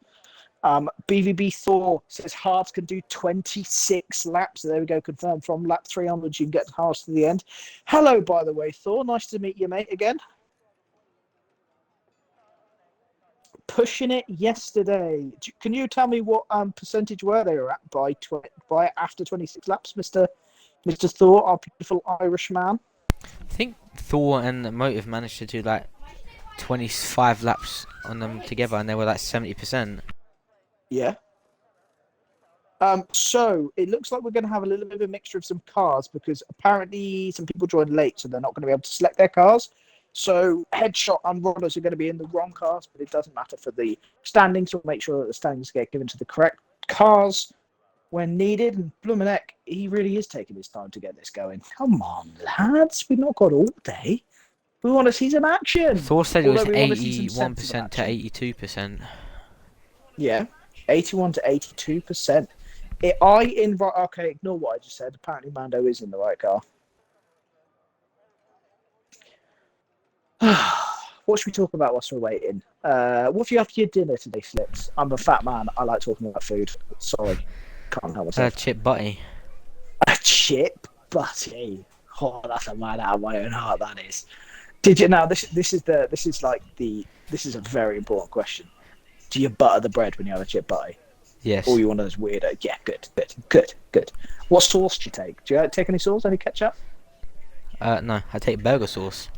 D: BVB Thor says hards can do 26 laps. So there we go, confirmed from lap 3 onwards. You can get the hards to the end. Hello, by the way, Thor. Nice to meet you, mate. Again. Pushing it yesterday. Can you tell me what percentage were they at by after 26 laps, Mr. Thor, our beautiful Irish man?
A: I think Thor and Motive managed to do like 25 laps on them together, and they were like 70%.
D: Yeah. So it looks like we're going to have a little bit of a mixture of some cars because apparently some people joined late, so they're not going to be able to select their cars. So Headshot and Rodders are going to be in the wrong cars, but it doesn't matter for the standings. We'll make sure that the standings get given to the correct cars when needed. And Blumenek, he really is taking his time to get this going. Come on, lads. We've not got all day. We want to see some action.
A: Thor said it was
D: Although we want to see some
A: 81% to 82%.
D: Yeah, 81 to 82%. Okay, ignore what I just said. Apparently Mando is in the right car. What should we talk about whilst we're waiting? What have you had for your dinner today, Slips? I'm a fat man. I like talking about food. Sorry. Can't help myself.
A: Chip butty.
D: A chip butty. Oh, that's a man out of my own heart, that is. Did you now this is a very important question. Do you butter the bread when you have a chip butty?
A: Yes.
D: Or you one of those weirdo? Yeah, good. What sauce do you take? Do you take any sauce? Any ketchup?
A: No, I take burger sauce.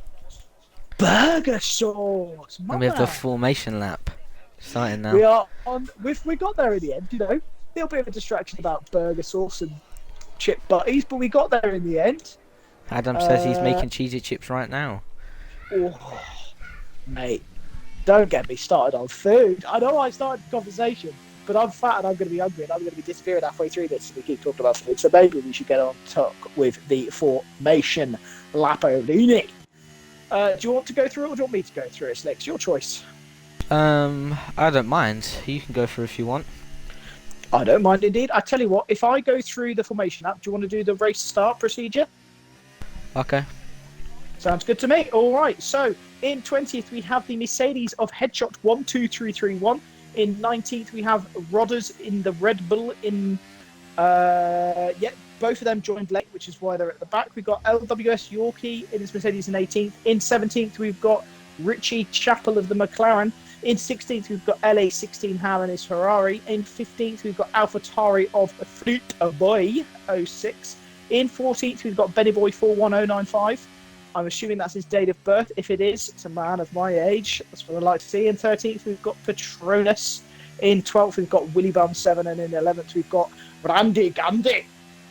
D: Burger sauce.
A: And we have the formation lap starting now.
D: We are on. We got there in the end. A little bit of a distraction about burger sauce and chip butties, but we got there in the end.
A: Adam says he's making cheesy chips right now.
D: Oh, mate, don't get me started on food. I know I started the conversation, but I'm fat and I'm going to be hungry and I'm going to be disappearing halfway through this if we keep talking about food. So maybe we should get on talk with the formation Lapolini. Do you want to go through it or do you want me to go through it, Slicks? Your choice.
A: I don't mind. You can go through if you want.
D: I don't mind indeed. I tell you what, if I go through the formation app, do you want to do the race start procedure?
A: Okay.
D: Sounds good to me. All right. So in 20th, we have the Mercedes of Headshot 12331. In 19th, we have Rodders in the Red Bull in... both of them joined late, which is why they're at the back. We've got LWS Yorkie in his Mercedes in 18th. In 17th, we've got Richie Chappell of the McLaren. In 16th, we've got LA16 Hal and his Ferrari. In 15th, we've got AlphaTauri of Fleet Boy 06. In 14th, we've got Benny Boy 41095. I'm assuming that's his date of birth. If it is, it's a man of my age. That's what I'd like to see. In 13th, we've got Patronus. In 12th, we've got Willy Bum 7. And in 11th, we've got Randy Gandhi.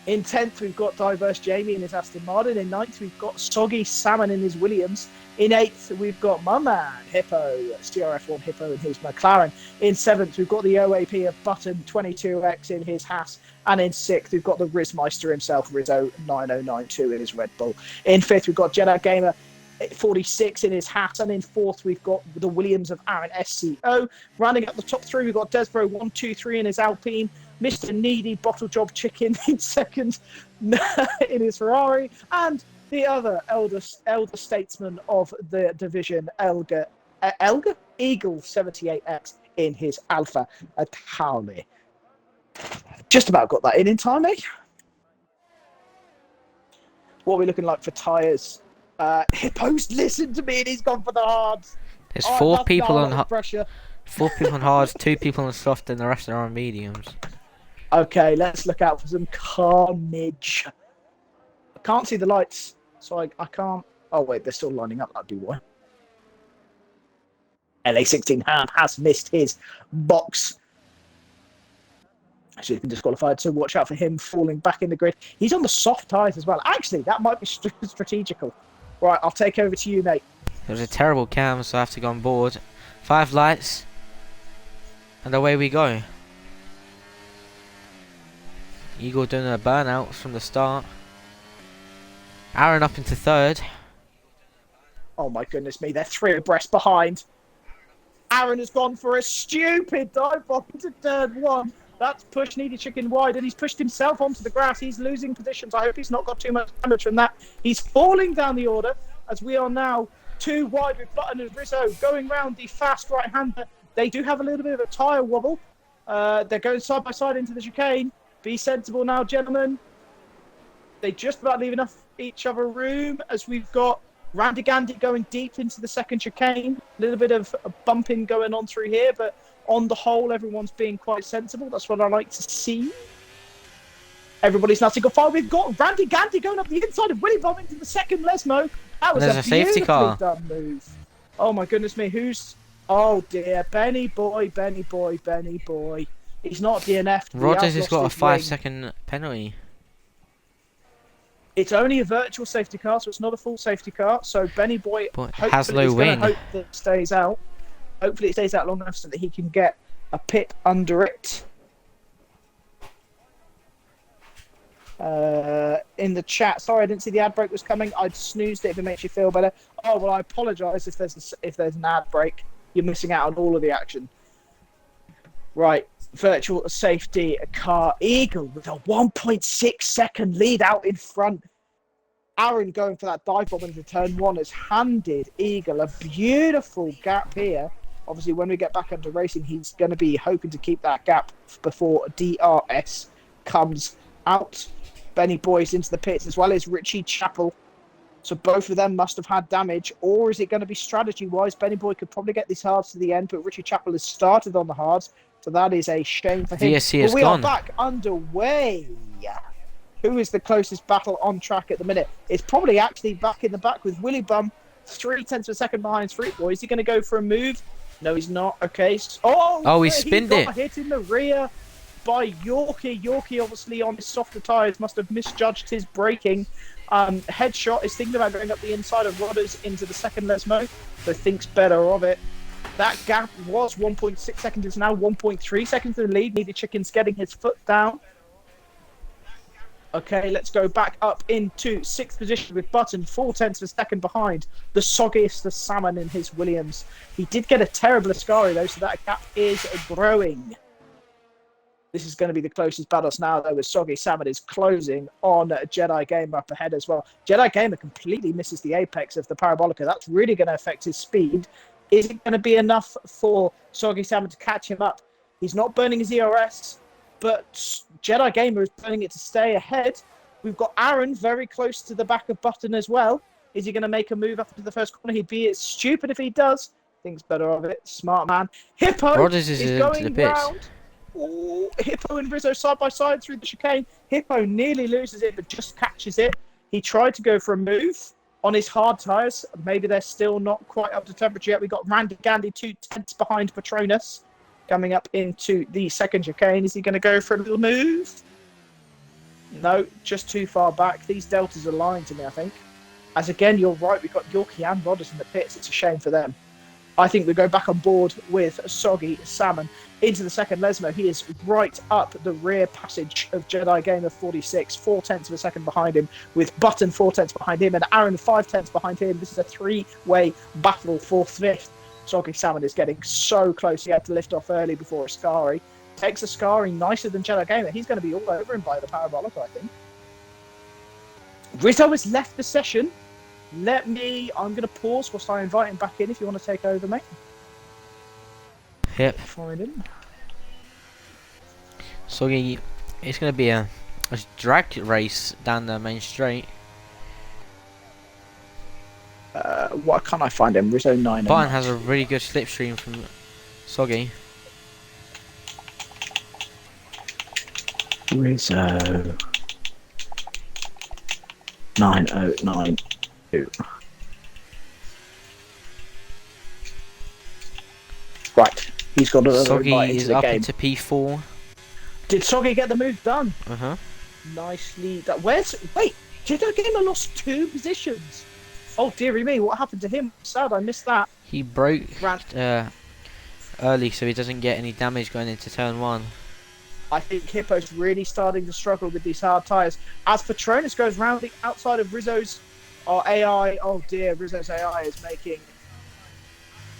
D: In 10th, we've got Diverse Jamie in his Aston Martin. In 9th, we've got Soggy Salmon in his Williams. In 8th, we've got my man, Hippo, CRF1 Hippo in his McLaren. In 7th, we've got the OAP of Button 22X in his Haas. And in 6th, we've got the Rizmeister himself, Rizzo 9092 in his Red Bull. In 5th, we've got Jedi Gamer 46 in his hat. And in 4th, we've got the Williams of Aaron SCO. Rounding up the top 3, we've got Desbro 123 in his Alpine. Mr. Needy Bottle Job Chicken in 2nd in his Ferrari. And the other elder statesman of the division, Eagle 78X in his Alpha Tauri. Just about got that in time, eh? What are we looking like for tyres? Hippo's listened to me and he's gone for the hards.
A: There's four people on
D: pressure.
A: 4 people on hards, 2 people on soft, and the rest are on mediums.
D: Okay, let's look out for some carnage. I can't see the lights, so I can't... Oh, wait, they're still lining up. That'd be why. LA16 has missed his box. So he's been disqualified, so watch out for him falling back in the grid. He's on the soft tyres as well. Actually, that might be strategical. Right, I'll take over to you, mate.
A: It was a terrible cam, so I have to go on board. 5 lights. And away we go. Eagle doing a burnout from the start. Aaron up into 3rd.
D: Oh my goodness me, they're 3 abreast behind. Aaron has gone for a stupid dive bomb into turn 1. That's pushed Needy Chicken wide, and he's pushed himself onto the grass. He's losing positions. I hope he's not got too much damage from that. He's falling down the order, as we are now 2 wide with Button and Rizzo going round the fast right-hander. They do have a little bit of a tyre wobble. They're going side by side into the chicane. Be sensible now, gentlemen. They just about leave enough each other room, as we've got Randy Gandy going deep into the second chicane. A little bit of bumping going on through here, but on the whole, everyone's being quite sensible. That's what I like to see. Everybody's now single file. We've got Randy Gandy going up the inside of Willy Bomb into the second Lesmo. That was
A: There's
D: a
A: a safety car.
D: done move. Oh my goodness me, who's... Oh dear, Benny boy. He's not DNF'd.
A: Rodgers has got a 5
D: ring.
A: second penalty.
D: It's only a virtual safety car, so it's not a full safety car. So Benny Boy
A: But
D: hopefully
A: has no
D: is gonna
A: wing.
D: hope that it stays out. Hopefully it stays out long enough so that he can get a pit under it. In the chat, sorry I didn't see the ad break was coming. I'd snoozed it if it makes you feel better. Oh well, I apologise if there's an ad break. You're missing out on all of the action. Right, virtual safety car. Eagle with a 1.6 second lead out in front. Aaron going for that dive bomb into turn 1 has handed Eagle a beautiful gap here. Obviously, when we get back into racing, he's going to be hoping to keep that gap before DRS comes out. Benny Boy's into the pits, as well as Richie Chappell. So both of them must have had damage. Or is it going to be strategy-wise? Benny Boy could probably get these hards to the end, but Richie Chappell has started on the hards. So that is a shame for him.
A: VSC is
D: but we
A: gone.
D: are back underway. Who is the closest battle on track at the minute? It's probably actually back in the back with Willy Bum, 0.3 of a second behind Street Boy. Is he going to go for a move? No, he's not. Okay.
A: Oh, he spinned
D: got
A: it.
D: Hit in the rear by Yorkie. Yorkie, obviously on his softer tyres, must have misjudged his braking. Headshot is thinking about going up the inside of Rodders into the second Lesmo, so thinks better of it. That gap was 1.6 seconds, it's now 1.3 seconds in the lead. Needy Chicken's getting his foot down. Okay, let's go back up into 6th position with Button, 0.4 of a second behind the soggiest of Salmon in his Williams. He did get a terrible Ascari though, so that gap is growing. This is going to be the closest battles now, though, with Soggy Salmon is closing on Jedi Gamer up ahead as well. Jedi Gamer completely misses the apex of the Parabolica. That's really going to affect his speed. Is it going to be enough for Soggy Salmon to catch him up? He's not burning his ERS, but Jedi Gamer is burning it to stay ahead. We've got Aaron very close to the back of Button as well. Is he going to make a move up into the first corner? He'd be stupid if he does. Thinks better of it. Smart man. Hippo
A: Rodders is
D: is
A: into
D: going
A: the pits.
D: round. Ooh, Hippo and Rizzo side by side through the chicane. Hippo nearly loses it, but just catches it. He tried to go for a move on his hard tyres. Maybe they're still not quite up to temperature yet. We got Randy Gandy 2/10 behind Patronus coming up into the second chicane. Is he going to go for a little move? No, just too far back. These deltas are lying to me, I think. As again, you're right, we've got Yorkie and Rodders in the pits. It's a shame for them. I think we go back on board with Soggy Salmon into the second Lesmo. He is right up the rear passage of Jedi Gamer 46, 0.4 of a second behind him, with Button 0.4 behind him and Aaron 0.5 behind him. This is a three-way battle for 5th. Soggy Salmon is getting so close. He had to lift off early before Ascari. Takes Ascari nicer than Jedi Gamer. He's going to be all over him by the Parabolica, I think. Rizzo has left the session. I'm going to pause whilst I invite him back in if you want to take over, mate.
A: Yep.
D: Find him.
A: So it's going to be a drag race down the main straight.
D: Why can't I find him? Rizzo 9.
A: Button has a really good slipstream from Soggy.
D: Rizzo 9092. Right, he's got another invite
A: Soggy
D: into
A: is
D: the
A: up
D: game.
A: into P4.
D: Did Soggy get the move done?
A: Uh-huh.
D: Nicely done. Wait, Jedi Gamer lost 2 positions. Oh dearie me, what happened to him? Sad, I missed that.
A: He broke
D: Ran.
A: early so he doesn't get any damage going into turn 1.
D: I think Hippo's really starting to struggle with these hard tyres. As Patronus goes round the outside of Rizzo's AI, oh dear, Rizzo's AI is making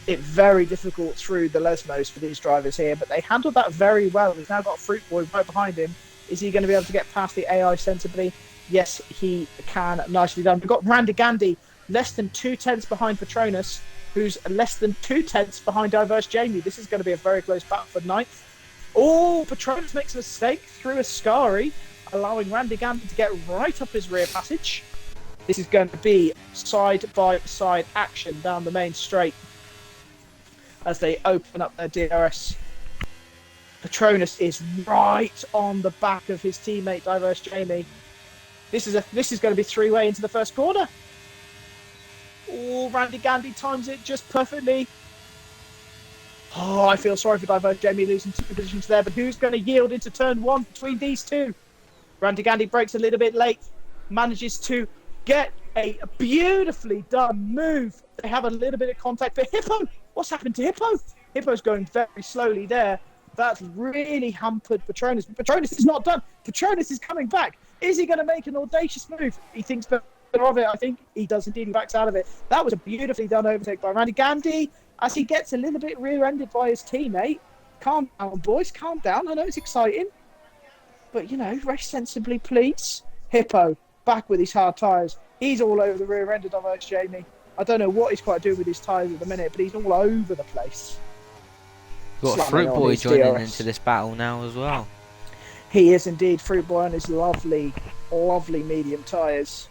D: it very difficult through the Lesmos for these drivers here, but they handled that very well. He's now got Fruit Boy right behind him. Is he going to be able to get past the AI sensibly? Yes, he can. Nicely done. We've got Randy Gandy, less than 2/10 behind Patronus, who's less than 2/10 behind Diverse Jamie. This is going to be a very close battle for ninth. Oh, Patronus makes a mistake through Ascari, allowing Randy Gandy to get right up his rear passage. This is going to be side-by-side action down the main straight as they open up their DRS. Patronus is right on the back of his teammate Diverse Jamie. This is going to be 3-way into the first corner. Oh, Randy Gandy times it just perfectly. Oh, I feel sorry for Diverse Jamie losing 2 positions there, but who's going to yield into turn 1 between these two? Randy Gandy breaks a little bit late, manages to get a beautifully done move. They have a little bit of contact, but Hippo, what's happened to Hippo? Hippo's going very slowly there. That's really hampered Patronus. But Patronus is not done. Patronus is coming back. Is he going to make an audacious move? He thinks better of it. I think he does indeed. He backs out of it. That was a beautifully done overtake by Randy Gandy as he gets a little bit rear-ended by his teammate. Calm down, boys. Calm down. I know it's exciting. But, race sensibly, please. Hippo, back with his hard tyres. He's all over the rear end of Diverse Jamie. I don't know what he's quite doing with his tyres at the minute, but he's all over the place.
A: Got Fruit Boy joining into this battle now as well.
D: He is indeed. Fruit Boy on his lovely, lovely medium tyres.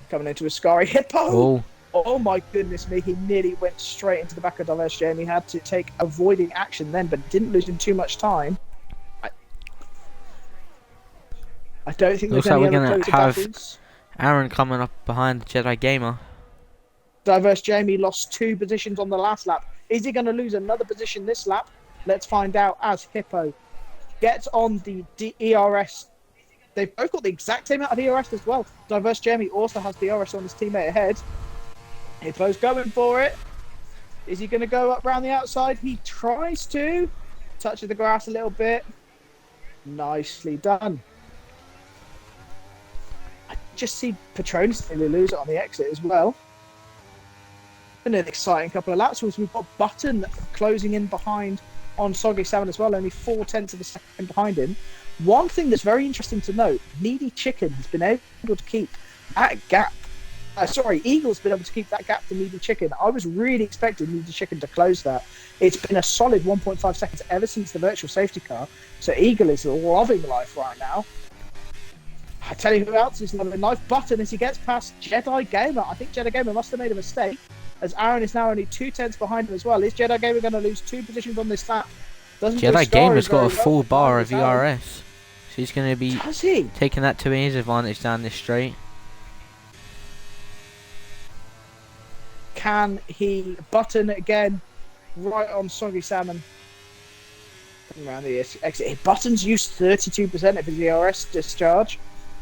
D: Coming into Ascari. Hippo! Oh my goodness me, he nearly went straight into the back of Diverse Jamie. Had to take avoiding action then, but didn't lose him too much time. I don't think there's any other closer battles.
A: Aaron coming up behind the Jedi Gamer.
D: Diverse Jamie lost 2 positions on the last lap. Is he going to lose another position this lap? Let's find out as Hippo gets on the ERS. They've both got the exact same amount of ERS as well. Diverse Jamie also has the ERS on his teammate ahead. Hippo's going for it. Is he going to go up round the outside? He tries to. Touches the grass a little bit. Nicely done. I just see Patronus nearly lose it on the exit as well. Been an exciting couple of laps. We've got Button closing in behind on Soggy Salmon as well, only 0.4 of a second behind him. One thing that's very interesting to note, Needy Chicken has been able to keep that gap. Eagle's been able to keep that gap to Needy Chicken. I was really expecting Needy Chicken to close that. It's been a solid 1.5 seconds ever since the virtual safety car. So Eagle is loving life right now. I tell you who else is loving life. Button as he gets past Jedi Gamer. I think Jedi Gamer must have made a mistake, as Aaron is now only 2/10 behind him as well. Is Jedi Gamer going to lose 2 positions on this lap?
A: Jedi Gamer's got a full bar of ERS. So he's going to be taking that to his advantage down this straight.
D: Can he Button again right on Soggy Salmon? Around the exit. Button's used 32% of his ERS discharge.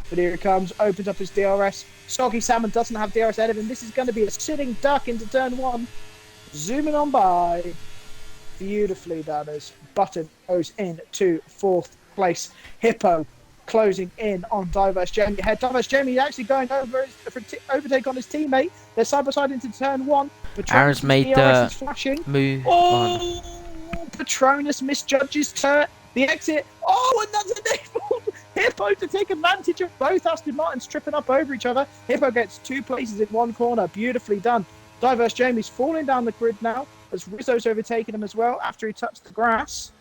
D: But here he comes, opens up his DRS. Soggy Salmon doesn't have DRS ahead of him. This is going to be a sitting duck into turn 1. Zooming on by. Beautifully done as Button goes into 4th place. Hippo closing in on Diverse Jamie ahead. Diverse Jamie actually going over for overtake on his teammate. They're side by side into turn 1.
A: Aaron's made the move.
D: Oh, Patronus misjudges the exit. Oh, and that's enabled Hippo to take advantage of both Aston Martins tripping up over each other. Hippo gets 2 places in 1 corner. Beautifully done. Diverse Jamie's falling down the grid now as Rizzo's overtaken him as well after he touched the grass.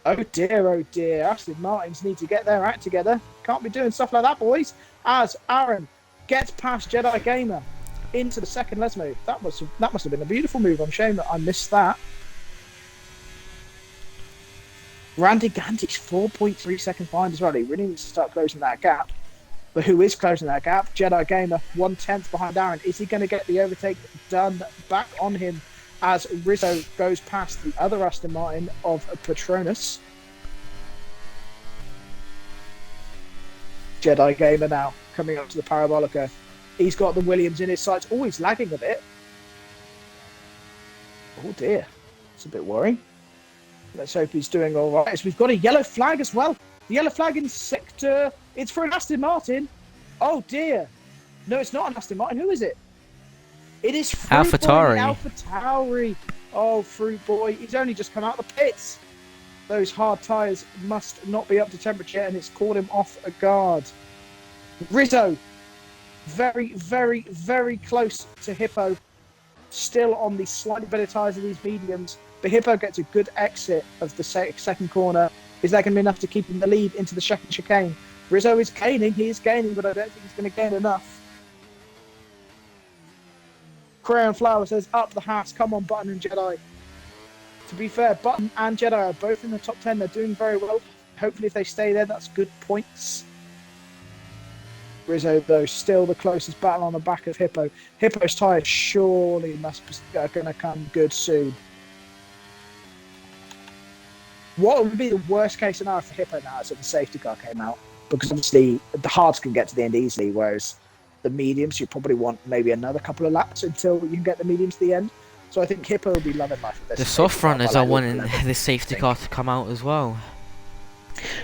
D: Oh dear. Aston Martins need to get their act together. Can't be doing stuff like that, boys. As Aaron gets past Jedi Gamer into the second Lesmo. That must have been a beautiful move. I'm shame that I missed that. Randy Gandy's 4.3 seconds behind as well. He really needs to start closing that gap. But who is closing that gap? Jedi Gamer, 1/10 behind Aaron. Is he going to get the overtake done back on him? as Rizzo goes past the other Aston Martin of Patronus. Jedi Gamer now coming up to the Parabolica. He's got the Williams in his sights. Oh, he's lagging a bit. Oh dear, it's a bit worrying. Let's hope he's doing all right. So we've got a yellow flag as well. The yellow flag in sector. It's for an Aston Martin. Oh dear. No, it's not an Aston Martin. Who is it? It is
A: AlphaTauri.
D: AlphaTauri. Oh, Fruit Boy. He's only just come out of the pits. Those hard tyres must not be up to temperature, and it's caught him off guard. Rizzo, very, very, very close to Hippo. Still on the slightly better tyres of these mediums. But Hippo gets a good exit of the second corner. Is that going to be enough to keep him the lead into the second chicane? Rizzo is gaining. He is gaining, but I don't think he's going to gain enough. Crayon Flower says, up the Haas. Come on, Button and Jedi. To be fair, Button and Jedi are both in the top 10. They're doing very well. Hopefully, if they stay there, that's good points. Rizzo, though, still the closest battle on the back of Hippo. Hippo's tyres surely must be going to come good soon. What would be the worst case scenario for Hippo now is if the safety car came out? Because obviously the hards can get to the end easily, whereas the mediums, you probably want maybe another couple of laps until you can get the mediums to the end. So I think Hippo will be loving life with this.
A: The soft runners are wanting the safety car to come out as well.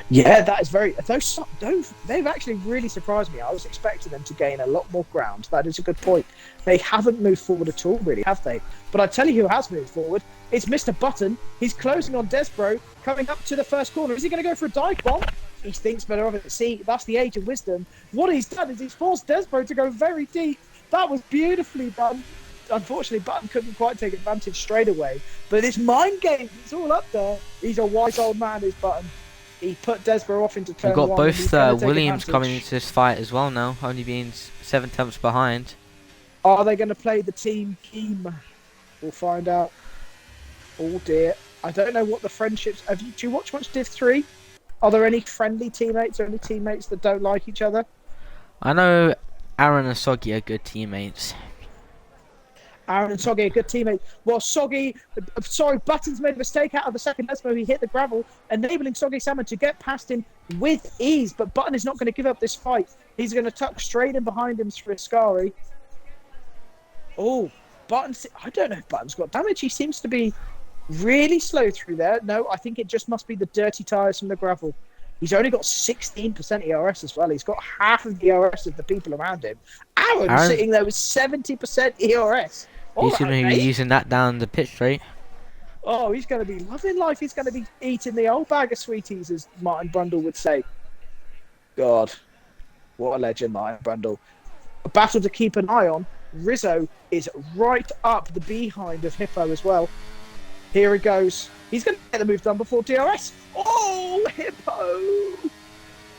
D: Yeah, that is very. Those they've actually really surprised me. I was expecting them to gain a lot more ground. That is a good point. They haven't moved forward at all, really, have they? But I tell you who has moved forward. It's Mr. Button. He's closing on Desbro, coming up to the first corner. Is he going to go for a dive bomb? He thinks better of it. See, that's the age of wisdom. What he's done is he's forced Desbro to go very deep. That was beautifully done. Unfortunately, Button couldn't quite take advantage straight away. But it's mind games. It's all up there. He's a wise old man, is Button. He put Desbro off into turn
A: We've got
D: one.
A: both Williams coming into this fight as well now, only being 7 tenths behind.
D: Are they going to play the team game? We'll find out. Oh dear. I don't know what the friendships... do you watch much Div 3? Are there any friendly teammates or any teammates that don't like each other?
A: I know Aaron and Soggy are good teammates.
D: Aaron and Soggy, a good teammate. Well, Button's made a mistake out of the second Lesmo. He hit the gravel, enabling Soggy Salmon to get past him with ease. But Button is not going to give up this fight. He's going to tuck straight in behind him for Ascari. Oh, Button. I don't know if Button's got damage. He seems to be really slow through there. No, I think it just must be the dirty tyres from the gravel. He's only got 16% ERS as well. He's got half of the ERS of the people around him. Aaron sitting there with 70% ERS.
A: He's going to be using that down the pit straight.
D: Oh, he's going to be loving life. He's going to be eating the old bag of sweeties, as Martin Brundle would say. God, what a legend, Martin Brundle. A battle to keep an eye on. Rizzo is right up the behind of Hippo as well. Here he goes. He's going to get the move done before DRS. Oh, Hippo.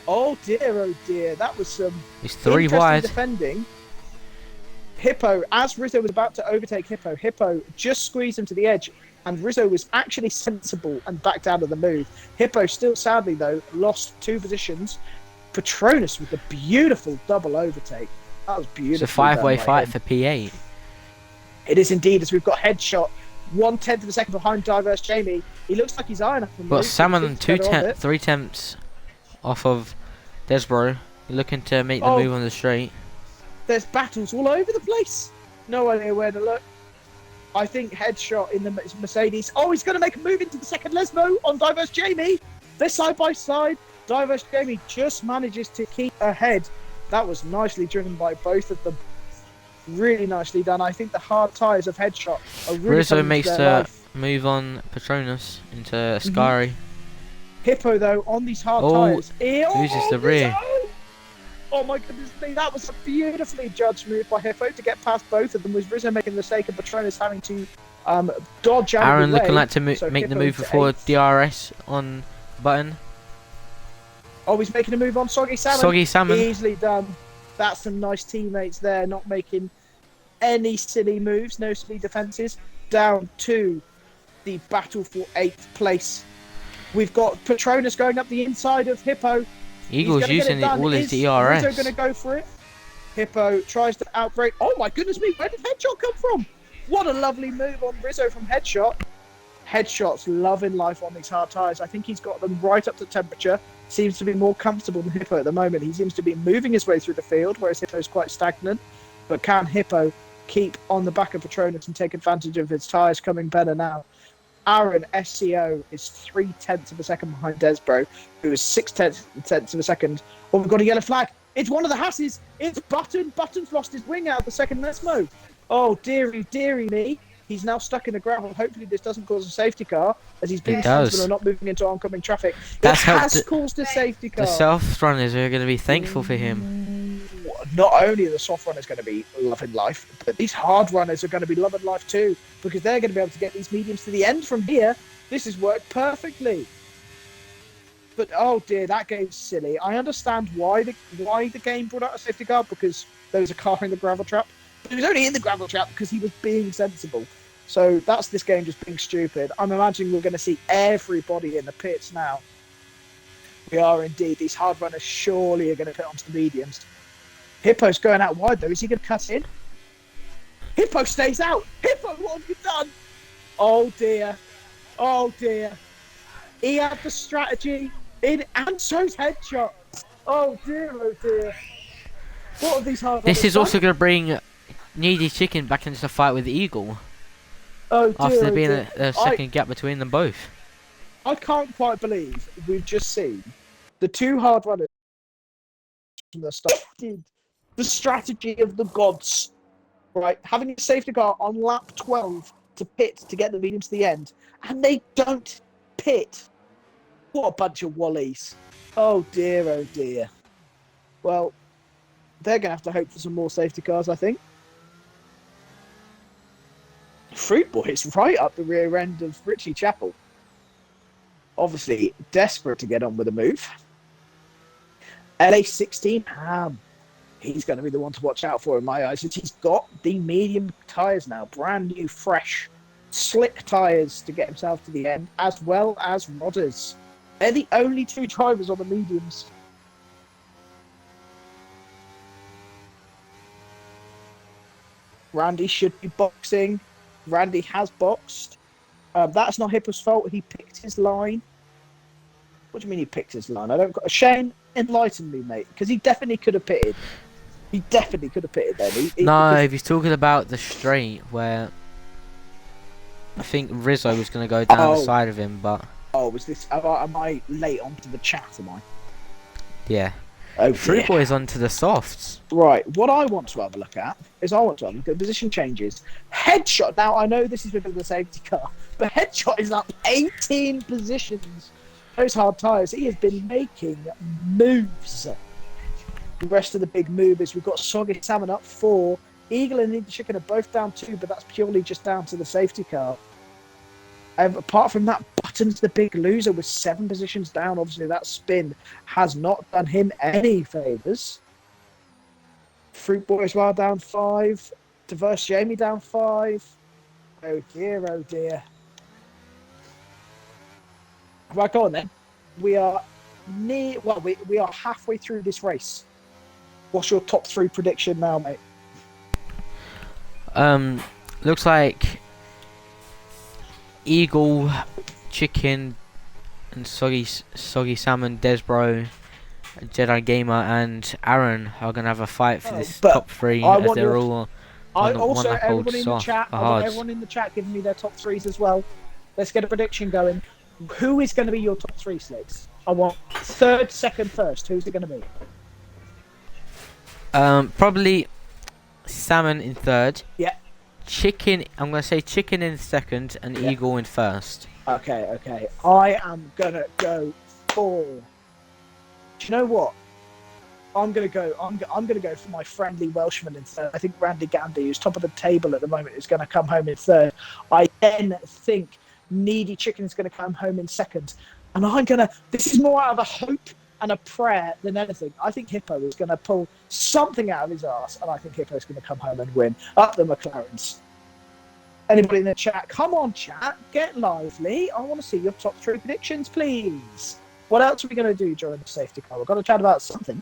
D: Oh, dear. That was some
A: He's 3 wide.
D: Defending. Hippo, as Rizzo was about to overtake Hippo just squeezed him to the edge, and Rizzo was actually sensible and backed out of the move. Hippo still, sadly, though, lost 2 positions. Patronus with a beautiful double overtake. That was beautiful.
A: It's a 5-way fight for P8.
D: It is indeed, as we've got Headshot 1/10 of a second behind Diverse Jamie. He looks like he's eyeing up.
A: But Salmon 3 tenths off of Desbro. Looking to make the move on the straight.
D: There's battles all over the place. No idea where to look. I think Headshot in the Mercedes. Oh, he's going to make a move into the second Lesmo on Diverse Jamie. They're side by side. Diverse Jamie just manages to keep ahead. That was nicely driven by both of them. Really nicely done. I think the hard tyres of Headshot are really
A: Rizzo makes the move on Patronus into Ascari.
D: Hippo, though, on these hard tyres.
A: Loses the rear.
D: Oh my goodness me, that was a beautifully judged move by Hippo to get past both of them, with Rizzo making the mistake and Patronus having to dodge out
A: Aaron
D: of the way.
A: looking like to make the move before DRS on Button.
D: Oh, he's making a move on Soggy Salmon. Easily done. That's some nice teammates there, not making any silly moves, no silly defences. Down to the battle for 8th place. We've got Patronus going up the inside of Hippo.
A: Eagle's using all his DRS.
D: Rizzo going to go for it. Hippo tries to outbreak. Oh my goodness me, where did Headshot come from? What a lovely move on Rizzo from Headshot. Headshot's loving life on these hard tyres. I think he's got them right up to temperature. Seems to be more comfortable than Hippo at the moment. He seems to be moving his way through the field, whereas Hippo's quite stagnant. But can Hippo keep on the back of Patronus and take advantage of his tyres coming better now? Aaron, SCO, is 0.3 of a second behind Desbro, who is 0.6 of a second. Oh, we've got a yellow flag. It's one of the Hasses. It's Button. Button's lost his wing out of the second Nesmo. Oh, dearie me. He's now stuck in the gravel. Hopefully this doesn't cause a safety car, as he's being sensible and not moving into oncoming traffic.
A: That's
D: it has caused a safety car.
A: The soft runners are going to be thankful for him.
D: Not only are the soft runners going to be loving life, but these hard runners are going to be loving life too, because they're going to be able to get these mediums to the end from here. This has worked perfectly. But oh dear, that game's silly. I understand why the game brought out a safety car, because there was a car in the gravel trap. But he was only in the gravel trap because he was being sensible. So that's this game just being stupid. I'm imagining we're going to see everybody in the pits now. We are indeed. These hard runners surely are going to pit onto the mediums. Hippo's going out wide though. Is he going to cut in? Hippo stays out. Hippo, what have you done? Oh dear. Oh dear. He had the strategy in, and so's Headshot. Oh dear, oh dear. What are these hard runners
A: This is
D: done?
A: also going to bring Needy Chicken back into the fight with Eagle.
D: Oh dear,
A: After there
D: oh
A: being
D: dear.
A: a second gap between them both.
D: I can't quite believe we've just seen the two hard runners from the start. The strategy of the gods, right? Having a safety car on lap 12 to pit to get the medium to the end, and they don't pit. What a bunch of wallies. Oh dear, oh dear. Well, they're going to have to hope for some more safety cars, I think. Fruit Boy is right up the rear end of Richie Chapel. Obviously, desperate to get on with the move. LA16 Ham. He's going to be the one to watch out for in my eyes. He's got the medium tyres now. Brand new, fresh, slick tyres to get himself to the end, as well as Rodders. They're the only two drivers on the mediums. Randy should be boxing. Randy has boxed. That's not Hippo's fault. He picked his line. What do you mean he picked his line? I don't. Shane, enlighten me, mate, because he definitely could have pitted. He definitely could have pitted then.
A: No, if he's talking about the straight where I think Rizzo was going to go down the side of him, but
D: was this? Am I late onto the chat? Am I?
A: yeah.
D: Oh,
A: Fruit Boy is onto the softs.
D: Right, what I want to have a look at is I want to have a look at position changes. Headshot, now I know this is because of the safety car, but Headshot is up 18 positions. Those hard tyres, he has been making moves. The rest of the big movers, we've got Soggy Salmon up 4. Eagle and Ninja Chicken are both down 2, but that's purely just down to the safety car. Apart from that, Button's the big loser with 7 positions down. Obviously, that spin has not done him any favours. Fruit Boy as well down 5. Diverse Jamie down 5. Oh dear, oh dear. Right, go on then. We are we are halfway through this race. What's your top 3 prediction now, mate?
A: Looks like Eagle, Chicken, and Soggy Salmon, Desbro, Jedi Gamer, and Aaron are gonna have a fight for this top 3, as they're all
D: I
A: on
D: also
A: one
D: everyone in the chat. I want everyone in the chat giving me their top 3s as well. Let's get a prediction going. Who is going to be your top 3 slicks? I want 3rd, 2nd, 1st. Who's it going to be?
A: Probably Salmon in 3rd.
D: Yeah.
A: Chicken. I'm gonna say Chicken in 2nd and Eagle in 1st.
D: Okay. I am gonna go for. Do you know what? I'm gonna go for my friendly Welshman in 3rd. I think Randy Gandy, who's top of the table at the moment, is going to come home in 3rd. I then think Needy Chicken is going to come home in 2nd, and this is more out of a hope and a prayer than anything. I think Hippo is going to pull something out of his arse, and I think Hippo is going to come home and win. Up the McLarens. Anybody in the chat? Come on, chat. Get lively. I want to see your top 3 predictions, please. What else are we going to do during the safety car? We've got to chat about something.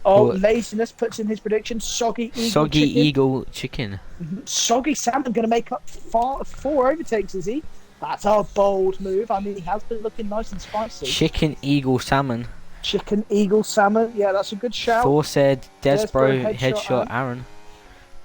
D: Oh,
A: Well,
D: laziness puts in his prediction. Soggy eagle
A: soggy
D: chicken.
A: eagle chicken.
D: Soggy salmon going to make up four overtakes, is he? That's a bold move. I mean, he has been looking nice and spicy.
A: Chicken eagle salmon.
D: Chicken eagle salmon. Yeah, that's a good shout.
A: Thor said Desbro
D: Desbro,
A: headshot
D: headshot
A: Aaron.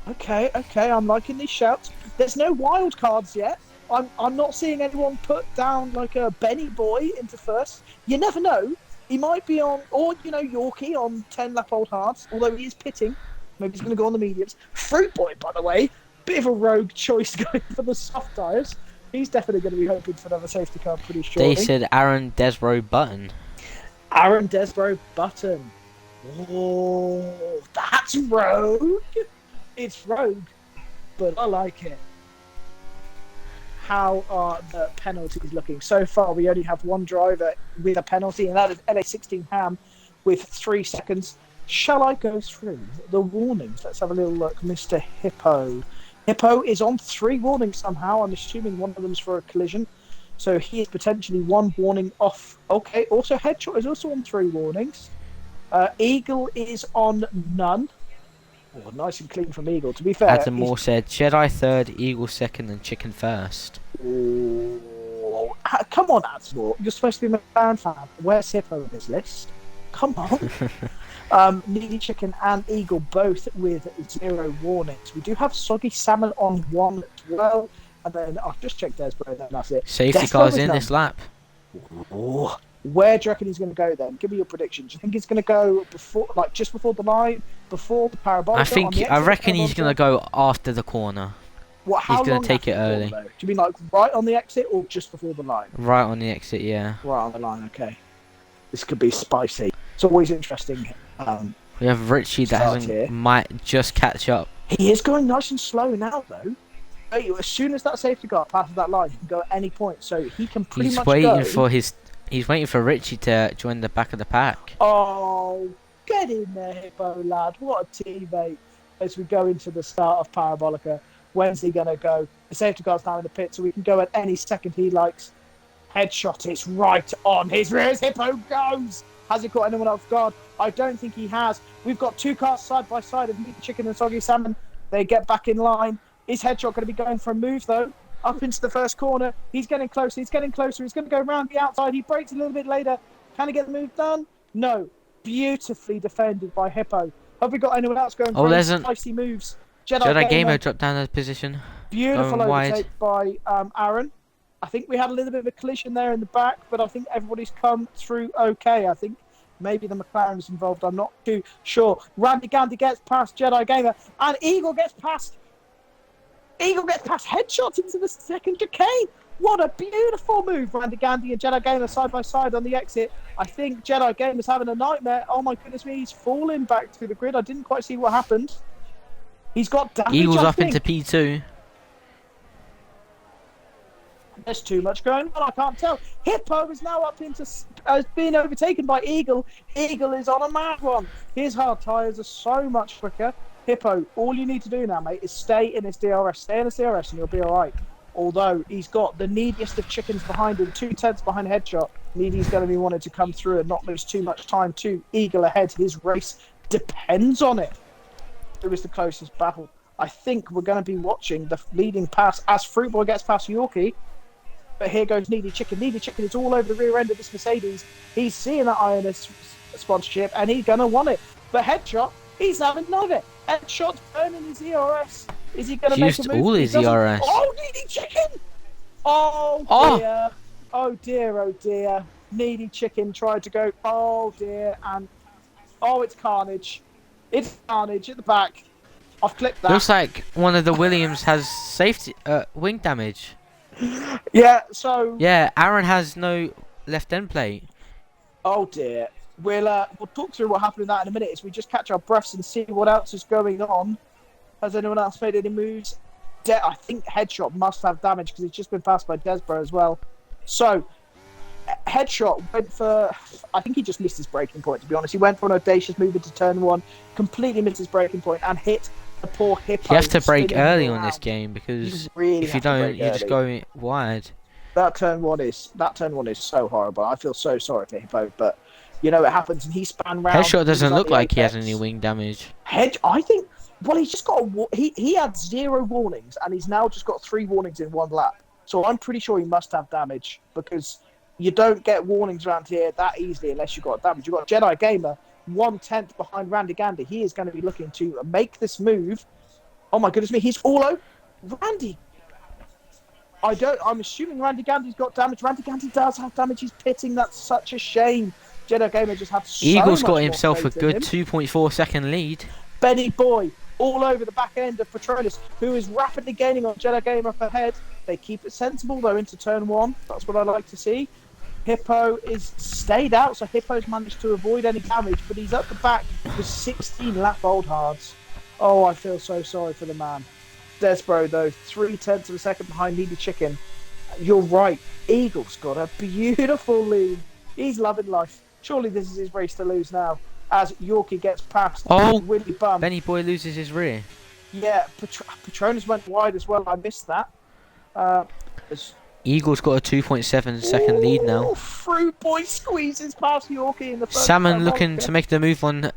D: Okay, I'm liking these shouts. There's no wild cards yet. I'm not seeing anyone put down like a Benny boy into first. You never know. He might be on, or Yorkie on 10 lap old hards. Although he is pitting, maybe he's going to go on the mediums. Fruit boy, by the way, bit of a rogue choice going for the soft tyres. He's definitely going to be hoping for another safety car pretty shortly.
A: They said Aaron Desbro Button.
D: Aaron Desbro Button. Oh, that's rogue. It's rogue, but I like it. How are the penalties looking? So far, we only have one driver with a penalty, and that is LA16 Ham with 3 seconds. Shall I go through the warnings? Let's have a little look. Mr. Hippo. Hippo is on 3 warnings somehow. I'm assuming one of them is for a collision. So he is potentially 1 warning off. Okay, also Headshot is also on 3 warnings. Eagle is on none. Oh, nice and clean from Eagle. To be fair,
A: Adam Moore said Jedi third, Eagle second, and Chicken first.
D: Oh, come on, Adam Moore. You're supposed to be a McLaren fan. Where's Hippo on this list? Come on. Needy Chicken and Eagle both with 0 warnings. We do have Soggy Salmon on 1 as well. And then I've just checked Desbro, then that's it.
A: Safety
D: Desbro
A: cars
D: is
A: in
D: none.
A: this lap.
D: Oh, where do you reckon he's going to go then? Give me your prediction. Do you think he's going to go before, like just before the line, before the parabolic?
A: I reckon he's gonna go after the corner.
D: What? How
A: he's gonna
D: long
A: take it
D: after the
A: early.
D: corner, though? Do you mean like right on the exit or just before the line?
A: Right on the exit, yeah.
D: Right on the line. Okay. This could be spicy. It's always interesting.
A: We have Richie that
D: Start here.
A: might just catch up.
D: He is going nice and slow now, though. As soon as that safety car passes that line, he can go at any point, so he can pretty
A: He's
D: much
A: waiting
D: go.
A: for He's waiting for Richie to join the back of the pack.
D: Oh, get in there, Hippo lad. What a teammate. As we go into the start of Parabolica. When's he going to go? The safety car's now in the pit, so we can go at any second he likes. Headshot, it's right on his rear as Hippo goes. Has he caught anyone off guard? I don't think he has. We've got 2 cars side by side of Meat Chicken and Soggy Salmon. They get back in line. Is Headshot going to be going for a move, though? Up into the first corner. He's getting closer. He's going to go around the outside. He breaks a little bit later. Can he get the move done? No. Beautifully defended by Hippo. Have we got anyone else going for any spicy moves?
A: Jedi Gamer dropped down that position.
D: Beautiful
A: going
D: overtake by Aaron. I think we had a little bit of a collision there in the back, but I think everybody's come through okay. I think maybe the McLaren's involved. I'm not too sure. Randy Gandy gets past Jedi Gamer, and Eagle gets past Headshot into the second chicane. What a beautiful move. Randy Gandy and Jedi Gamer side by side on the exit. I think Jedi Gamer's having a nightmare. Oh my goodness me, he's falling back through the grid. I didn't quite see what happened. He's got damage.
A: Eagle's
D: I
A: up
D: think.
A: into P2.
D: There's too much going on. I can't tell. Hippo is now up into being overtaken by Eagle. Eagle is on a mad one. His hard tyres are so much quicker. Hippo, all you need to do now, mate, is stay in his DRS. Stay in his DRS and you'll be all right. Although he's got the neediest of chickens behind him, 2/10 behind Headshot. Needy's going to be wanting to come through and not lose too much time to Eagle ahead. His race depends on it. Who is the closest battle? I think we're going to be watching the leading pass as Fruitboy gets past Yorkie. But here goes Needy Chicken. Needy Chicken is all over the rear end of this Mercedes. He's seeing that INS sponsorship and he's going to want it. But Headshot, he's having none of it. Headshot's burning his ERS. Is he going to make a move?
A: All his ERS.
D: Oh, Needy Chicken! Oh dear. Oh dear, oh dear. Needy Chicken tried to go. Oh dear. And oh, it's carnage. It's carnage at the back. I've clicked that.
A: Looks like one of the Williams has safety wing damage.
D: Yeah, so...
A: Yeah, Aaron has no left end plate.
D: Oh dear. We'll talk through what happened in that in a minute as we just catch our breaths and see what else is going on. Has anyone else made any moves? I think Headshot must have damage because he's just been passed by Desbro as well. So, Headshot went for... I think he just missed his braking point, to be honest. He went for an audacious move into turn 1, completely missed his braking point and hit the poor Hippo.
A: You have to brake early on this game because
D: really
A: if you don't, you just go wide.
D: That turn one is so horrible. I feel so sorry for Hippo, but You know, it happens, and he span round.
A: Headshot doesn't
D: he's
A: look
D: at the
A: like he has
D: apex.
A: any wing damage.
D: I think. Well, he's just got he had 0 warnings, and he's now just got 3 warnings in 1 lap. So I'm pretty sure he must have damage, because you don't get warnings around here that easily unless you've got damage. You've got Jedi Gamer 1/10 behind Randy Gandy. He is going to be looking to make this move. Oh my goodness me, he's all over Randy. I'm assuming Randy Gandy's got damage. Randy Gandy does have damage. He's pitting. That's such a shame. Jedi Gamer just had so
A: Eagle's
D: much
A: got
D: more
A: himself a
D: faith in
A: good
D: him.
A: 2.4 second lead.
D: Benny Boy all over the back end of Patronus, who is rapidly gaining on Jedi Gamer up ahead. They keep it sensible though into turn 1. That's what I like to see. Hippo is stayed out, so Hippo's managed to avoid any damage, but he's at the back with 16 lap old hards. Oh, I feel so sorry for the man. Desbro though, 0.3 of a second behind Needy Chicken. You're right, Eagle's got a beautiful lead. He's loving life. Surely this is his race to lose now, as Yorkie gets past Willy Bum.
A: Benny Boy loses his rear.
D: Yeah, Patronus went wide as well. I missed that.
A: Eagle's got a 2.7 second lead now.
D: Fruit Boy squeezes past Yorkie in the first.
A: Salmon looking to make the move on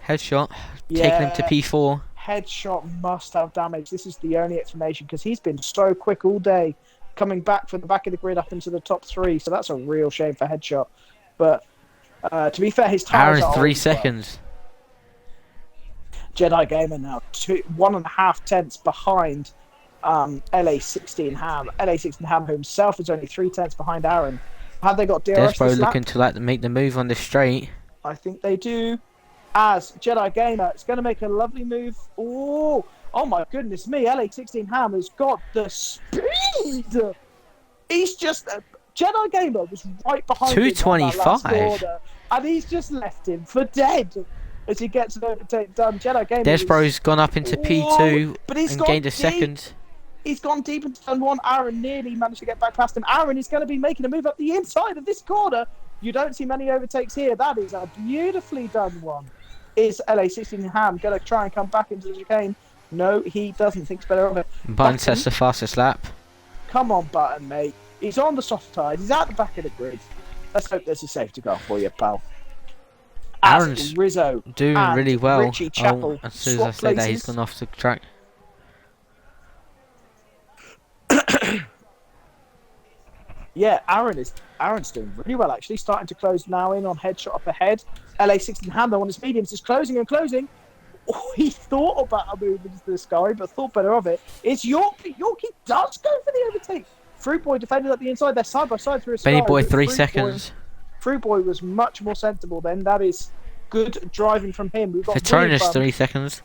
A: Headshot, taking him to P4.
D: Headshot must have damage. This is the only explanation, because he's been so quick all day, coming back from the back of the grid up into the top 3. So that's a real shame for Headshot. But to be fair, his tires
A: Aaron's
D: are
A: 3
D: old as well.
A: seconds.
D: Jedi Gamer now 1.5 tenths behind LA16 Ham. LA16 Ham himself is only 3 tenths behind Aaron. Have they got DRS
A: Desbro
D: this lap?
A: looking to make the move on the straight.
D: I think they do. As Jedi Gamer is going to make a lovely move. Oh my goodness me! LA16 Ham has got the speed. He's just Jedi Gamer was right behind him on that last
A: 225.
D: corner, and he's just left him for dead as he gets an overtake done. Jedi Gamer.
A: Desbro's gone up into P2
D: but he's
A: and
D: gone
A: gained a
D: deep.
A: second.
D: He's gone deep into turn 1. Aaron nearly managed to get back past him. Aaron is going to be making a move up the inside of this corner. You don't see many overtakes here. That is a beautifully done one. Is LA16 Ham going to try and come back into the chicane? No, he doesn't. Thinks better of it.
A: Button sets the fastest lap.
D: Come on, Button, mate. He's on the soft tires. He's out the back of the grid. Let's hope there's a safety car for you, pal.
A: Aaron's
D: Rizzo
A: doing
D: and
A: really well.
D: Richie Chappell
A: As soon as I
D: swap
A: say that, he's
D: places.
A: gone off the track.
D: Yeah, Aaron's doing really well actually. Starting to close now in on Headshot up ahead. LA16 Ham though on his mediums is closing and closing. Oh, he thought about a move into the sky, but thought better of it. It's Yorkie. Yorkie does go for the overtake. Fruit Boy defended at the inside. They're side by side through a sky.
A: Benny Boy
D: but
A: 3
D: Fruit
A: seconds.
D: Fruit Boy was much more sensible then. That is good driving from him. We've got
A: Patronus
D: Willy Bum.
A: 3 seconds.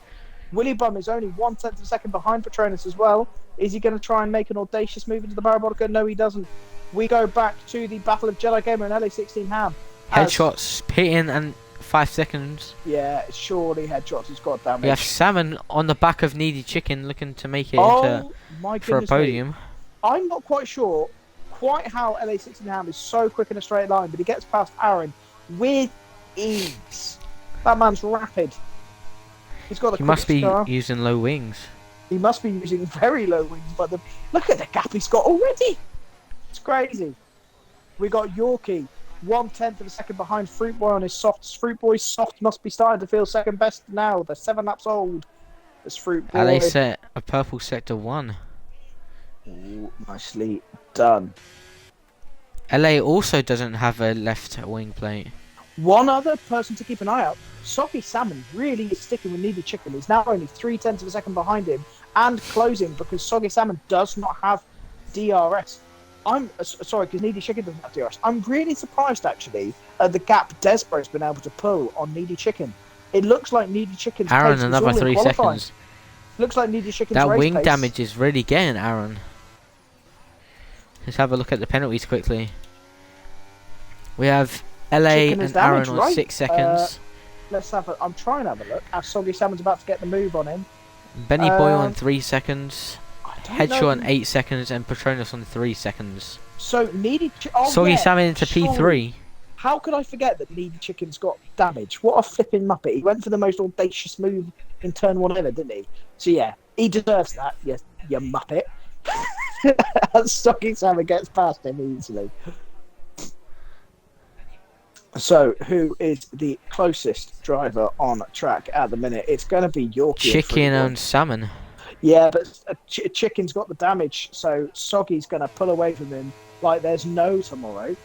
D: Willy Bum is only 1/10 of a second behind Patronus as well. Is he going to try and make an audacious move into the Parabolica? No, he doesn't. We go back to the Battle of Jedi Gamer and LA16 Ham.
A: Headshots pitting and 5 seconds.
D: Yeah, surely Headshots has got damage.
A: We have Salmon on the back of Needy Chicken looking to make it
D: Oh my
A: for a
D: goodness me.
A: podium.
D: I'm not quite sure quite how LA16 Ham is so quick in a straight line, but he gets past Aaron with ease. That man's rapid. He's got the
A: He must be
D: quickest car.
A: using low wings.
D: He must be using very low wings, but look at the gap he's got already. It's crazy. We got Yorkie 1/10 of a second behind Fruit Boy on his softs. Fruit Boy's soft must be starting to feel second best now. They're 7 laps old. This Fruit Boy.
A: LA set a purple sector 1.
D: Ooh, nicely done.
A: LA also doesn't have a left wing plate.
D: One other person to keep an eye out, Socky Salmon really is sticking with Needy Chicken. He's now only 0.3 of a second behind him and closing because Soggy Salmon does not have DRS. I'm sorry, because Needy Chicken doesn't have DRS. I'm really surprised actually at the gap Desbro's been able to pull on Needy Chicken. It looks like Needy Chicken's
A: Aaron,
D: pace is
A: another
D: all in
A: 3
D: qualifying.
A: seconds.
D: Looks like Needy Chicken's
A: That
D: race
A: wing
D: pace.
A: damage is really getting Aaron. Let's have a look at the penalties quickly. We have LA
D: Chicken is
A: and Aaron
D: damaged,
A: on
D: right?
A: 6 seconds.
D: Let's have I'm trying to have a look as Soggy Salmon's about to get the move on him.
A: Benny Boy on 3 seconds.
D: I don't
A: Headshot
D: know.
A: on 8 seconds and Patronus on 3 seconds.
D: So Needy
A: Soggy Salmon into
D: surely.
A: P3.
D: How could I forget that Needy Chicken's got damage? What a flipping muppet. He went for the most audacious move in turn 1 ever, didn't he? So yeah, he deserves that, you muppet. Soggy Salmon gets past him easily. So, who is the closest driver on track at the minute? It's going to be Yorkie.
A: Chicken and salmon.
D: Yeah, but Chicken's got the damage, so Soggy's going to pull away from him like there's no tomorrow.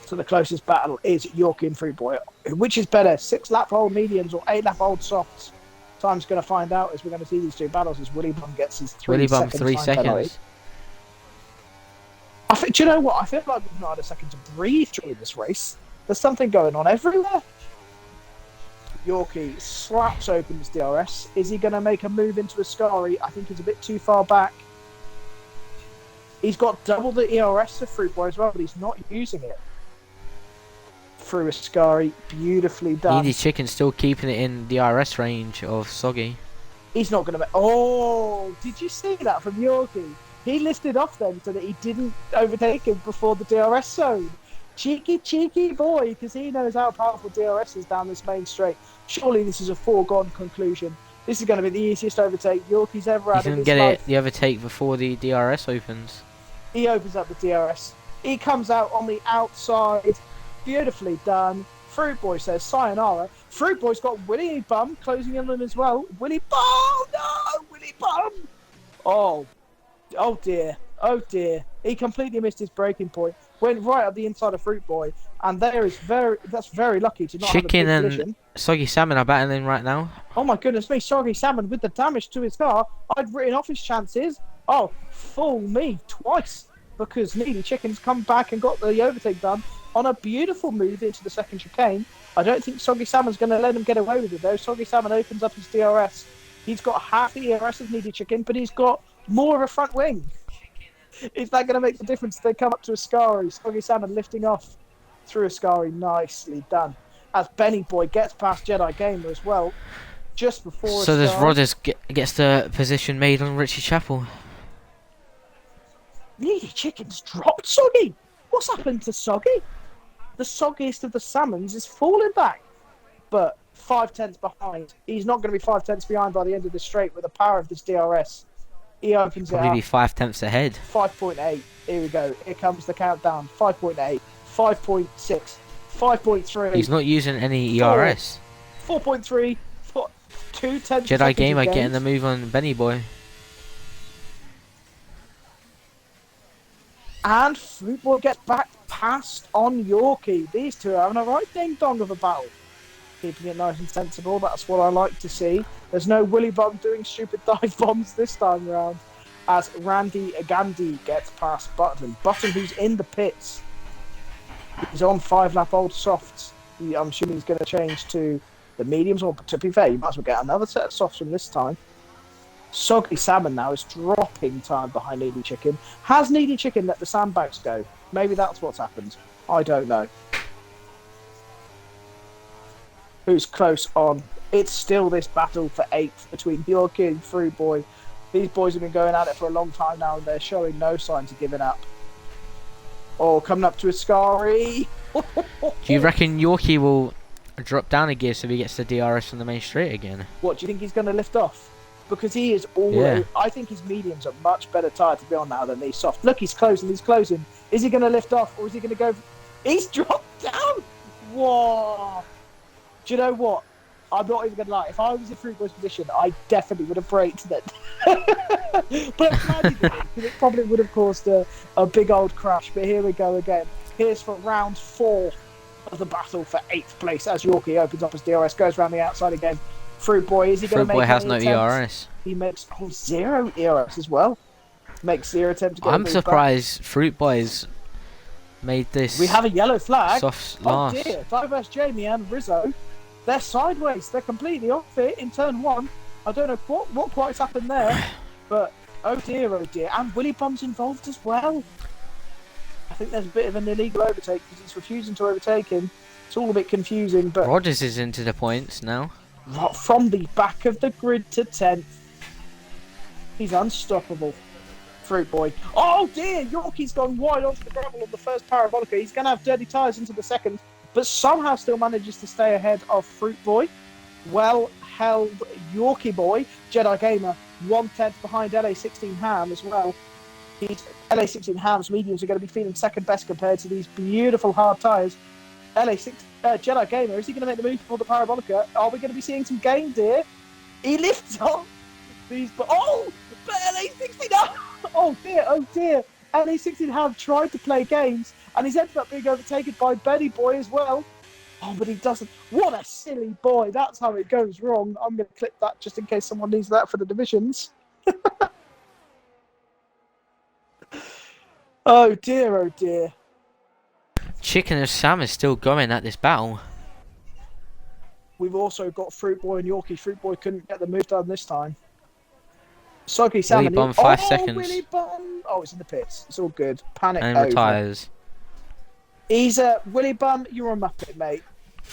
D: So the closest battle is Yorkie and Fruit Boy. Which is better, 6-lap-old mediums or 8-lap-old softs? Time's going to find out as we're going to see these two battles as Willy Bum gets his 3
A: Willy Bum,
D: second
A: 3
D: time
A: seconds.
D: penalty. Do you know what? I feel like we've not had a second to breathe during this race. There's something going on everywhere. Yorkie slaps open his DRS. Is he going to make a move into Ascari? I think he's a bit too far back. He's got double the ERS of Fruit Boy as well, but he's not using it. Through Ascari, beautifully done.
A: Needy Chicken still keeping it in the RS range of Soggy.
D: He's not going to make... Oh, did you see that from Yorkie? He lifted off then so that he didn't overtake him before the DRS zone. Cheeky boy, because he knows how powerful DRS is down this main straight. Surely this is a foregone conclusion. This is going to be the easiest overtake Yorkie's ever had
A: He's
D: in
A: going to
D: his
A: get
D: life.
A: the overtake before the DRS opens.
D: He opens up the DRS. He comes out on the outside. Beautifully done. Fruit Boy says sayonara. Fruit Boy's got Willy Bum closing in on him as well. Willy Bum! No! Willy Bum! Oh dear. Oh dear. He completely missed his braking point. Went right up the inside of Fruit Boy. And that's very lucky to not
A: Chicken
D: have a
A: and
D: big collision.
A: Soggy Salmon are battling right now.
D: Oh my goodness me, Soggy Salmon with the damage to his car. I'd written off his chances. Oh, fool me twice. Because Needy Chicken's come back and got the overtake done on a beautiful move into the second chicane. I don't think Soggy Salmon's going to let him get away with it though. Soggy Salmon opens up his DRS. He's got half the DRS of Needy Chicken, but he's got more of a front wing. Is that going to make the difference if they come up to Ascari? Soggy Salmon lifting off through Ascari. Nicely done. As Benny Boy gets past Jedi Gamer as well, just before
A: So does
D: Ascari.
A: Rodders gets the position made on Richie Chapel.
D: Needy Chicken's dropped Soggy. What's happened to Soggy? The soggiest of the salmons is falling back. But 5/10 behind. He's not going to be 5/10 behind by the end of the straight with the power of this DRS. He opens
A: Probably
D: it
A: be
D: up.
A: 5/10 ahead.
D: 5.8. Here we go. Here comes the countdown. 5.8. 5.6. 5.3.
A: He's not using any
D: Four.
A: ERS.
D: 4.3. 2/10
A: Jedi Gamer getting the move on Benny Boy.
D: And Fruit Boy gets back past on Yorkie. These two are having a right ding-dong of a battle. Keeping it nice and sensible, that's what I like to see. There's no Willy Bum doing stupid dive bombs this time around. As Randy Gandhi gets past Button. Button, who's in the pits. He's on 5-lap-old softs. I'm assuming he's going to change to the mediums, or to be fair, you might as well get another set of softs from this time. Soggy Salmon now is dropping time behind Needy Chicken. Has Needy Chicken let the sandbags go? Maybe that's what's happened. I don't know. Who's close on? It's still this battle for 8th between Yorkie and Fruit Boy. These boys have been going at it for a long time now and they're showing no signs of giving up. Oh, coming up to Ascari.
A: Do you reckon Yorkie will drop down a gear so he gets the DRS on the main straight again?
D: What, do you think he's going to lift off? Because he is already...
A: Yeah.
D: I think his mediums are much better tired to be on now than these soft. Look, he's closing. Is he going to lift off or is he going to go... He's dropped down! Whoa! Do you know what? I'm not even going to lie. If I was in Fruit Boy's position, I definitely would have braked it. But I'm glad he didn't, because it probably would have caused a big old crash. But here we go again. Here's for round 4 of the battle for 8th place as Yorkie opens up his DRS, goes around the outside again. Fruit Boy, is he going to
A: Fruit
D: make
A: Boy has
D: any
A: no
D: attempts?
A: ERS.
D: He makes 0 ERS as well. Makes 0 attempt to get a
A: I'm
D: move
A: surprised Fruit Boys made this
D: back. We have a yellow flag.
A: soft
D: Oh
A: last.
D: dear, Diverse Jamie and Rizzo. They're sideways. They're completely off it in turn 1. I don't know what quite happened there. But oh dear, oh dear. And Willy Bum's involved as well. I think there's a bit of an illegal overtake because he's refusing to overtake him. It's all a bit confusing, but
A: Rogers is into the points now.
D: from the back of the grid to 10th. He's unstoppable. Fruit Boy. Oh dear, Yorkie's gone wide onto the gravel on the first parabolica. He's going to have dirty tyres into the second, but somehow still manages to stay ahead of Fruit Boy. Well held Yorkie Boy. Jedi Gamer 1/10 behind LA16 Ham as well. LA16 Ham's mediums are going to be feeling second best compared to these beautiful hard tyres. LA6 Jedi Gamer, is he going to make the move for the Parabolica? Are we going to be seeing some games here? He lifts off these, but LA16, oh dear. LA16 have tried to play games, and he's ended up being overtaken by Benny Boy as well. Oh, but he doesn't. What a silly boy. That's how it goes wrong. I'm going to clip that just in case someone needs that for the divisions. Oh dear.
A: Chicken and Sam is still going at this battle.
D: We've also got Fruit Boy and Yorkie. Fruit Boy couldn't get the move done this time. Soggy Salmon.
A: Willy Bum, 5 seconds.
D: Willy Bum. Oh, it's in the pits. It's all good. Panic
A: And
D: over.
A: retires.
D: He's Willy Bum. You're a muppet, mate.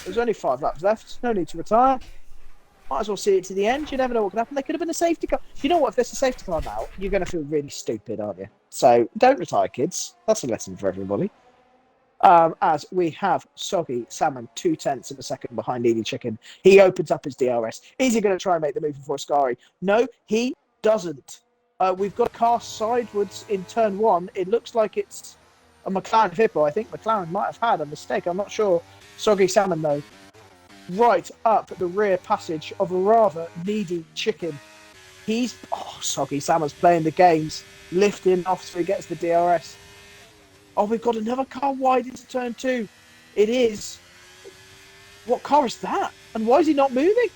D: There's only 5 laps left. No need to retire. Might as well see it to the end. You never know what can happen. There could have been a safety car. You know what? If there's a safety car now, you're going to feel really stupid, aren't you? So don't retire, kids. That's a lesson for everybody. As we have Soggy Salmon 0.2 of a second behind Needy Chicken. He opens up his DRS. Is he going to try and make the move before Ascari? No, he doesn't. We've got a car sideways in turn 1. It looks like it's a McLaren Hippo. I think McLaren might have had a mistake. I'm not sure. Soggy Salmon, though, right up the rear passage of a rather needy chicken. Soggy Salmon's playing the games, lifting off so he gets the DRS. Oh, we've got another car wide into turn 2. It is. What car is that? And why is he not moving?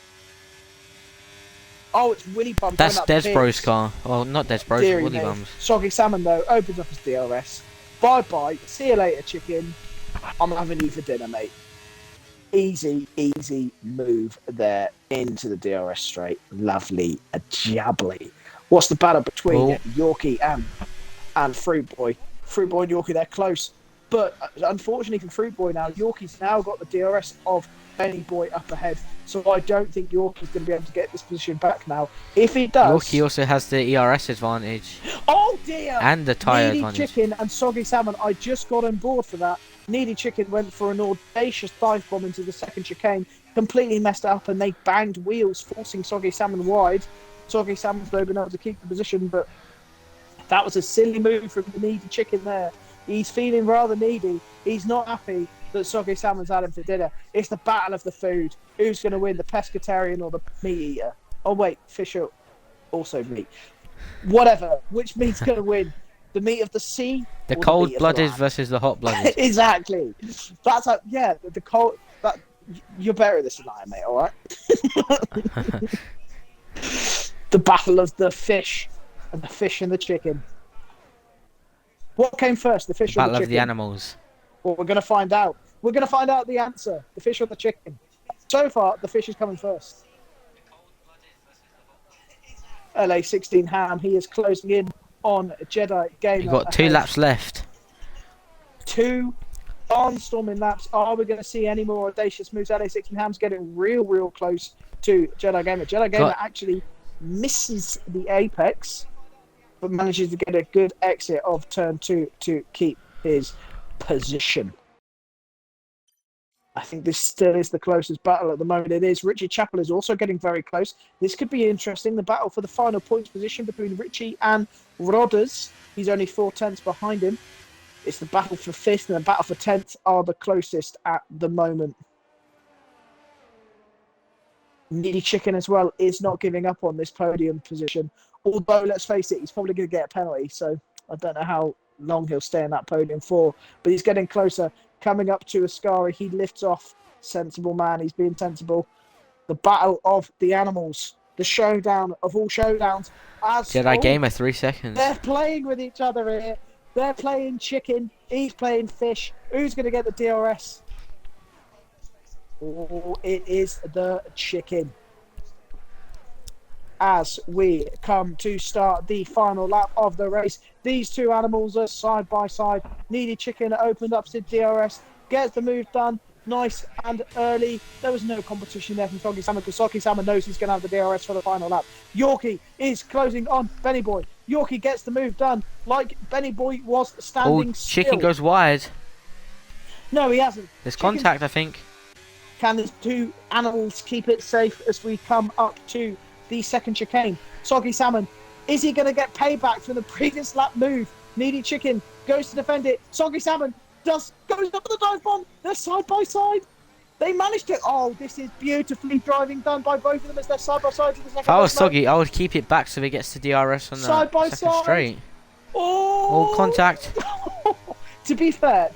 D: Oh, it's Willy Bum.
A: That's Desbro's car. Well, not Desbro's, Willy Bum's.
D: Soggy Salmon, though, opens up his DRS. Bye-bye. See you later, chicken. I'm having you for dinner, mate. Easy move there into the DRS straight. Lovely. A jabbly. What's the battle between Yorkie and Fruit Boy? Fruit Boy and Yorkie, they're close. But unfortunately for Fruit Boy now, Yorkie's now got the DRS of Benny Boy up ahead. So I don't think Yorkie's going to be able to get this position back now. If he does...
A: Yorkie also has the ERS advantage.
D: Oh dear!
A: And the tyre
D: Needy
A: advantage.
D: Chicken and Soggy Salmon, I just got on board for that. Needy Chicken went for an audacious dive bomb into the second chicane, completely messed it up, and they banged wheels, forcing Soggy Salmon wide. Soggy Salmon's though been able to keep the position, but that was a silly move from the Needy Chicken there. He's feeling rather needy. He's not happy that Soggy Salmon's had him for dinner. It's the battle of the food. Who's going to win, the pescatarian or the meat eater? Oh wait, fish are also meat. Whatever. Which meat's going to win? The meat of the sea?
A: The
D: or
A: cold-blooded
D: the
A: versus the hot-blooded.
D: Exactly. That's how, yeah, the cold... you're better at this than I am, mate, alright? The battle of the fish. And the fish and the chicken. What came first, the fish or the chicken?
A: Battle of the animals.
D: Well, we're going to find out. We're going to find out the answer. The fish or the chicken. So far, the fish is coming first. LA16 Ham, he is closing in on Jedi Gamer.
A: You've got 2 laps left.
D: 2 barnstorming laps. Are we going to see any more audacious moves? LA16 Ham's getting real close to Jedi Gamer. Jedi Gamer actually misses the apex, but manages to get a good exit of turn 2 to keep his position. I think this still is the closest battle at the moment. It is. Richie Chappell is also getting very close. This could be interesting. The battle for the final points position between Richie and Rodders. He's only 4/10 behind him. It's the battle for 5th and the battle for 10th are the closest at the moment. Needy Chicken as well is not giving up on this podium position. Although, let's face it, he's probably going to get a penalty. So I don't know how long he'll stay in that podium for. But he's getting closer. Coming up to Ascari, he lifts off. Sensible man, he's being sensible. The battle of the animals. The showdown of all showdowns.
A: Jedi Gamer, 3 seconds.
D: They're playing with each other here. They're playing chicken. He's playing fish. Who's going to get the DRS? Oh, it is the chicken. As we come to start the final lap of the race, these two animals are side by side. Needy Chicken opened up to DRS, gets the move done, nice and early. There was no competition there from Soggy Salmon because Soggy Salmon knows he's going to have the DRS for the final lap. Yorkie is closing on Benny Boy. Yorkie gets the move done like Benny Boy was standing still.
A: Chicken goes wide.
D: No, he hasn't.
A: There's contact, I think.
D: Can the two animals keep it safe as we come up to the second chicane? Soggy Salmon, is he going to get payback for the previous lap move? Needy Chicken goes to defend it. Soggy Salmon goes up with the dive bomb. They're side by side. They managed to. Oh, this is beautifully driving done by both of them as they're side by side to the second.
A: If I was
D: race mode.
A: Soggy, I would keep it back so he gets to DRS on the
D: Side by
A: second
D: side.
A: straight.
D: Oh,
A: Oh, contact.
D: to be fair,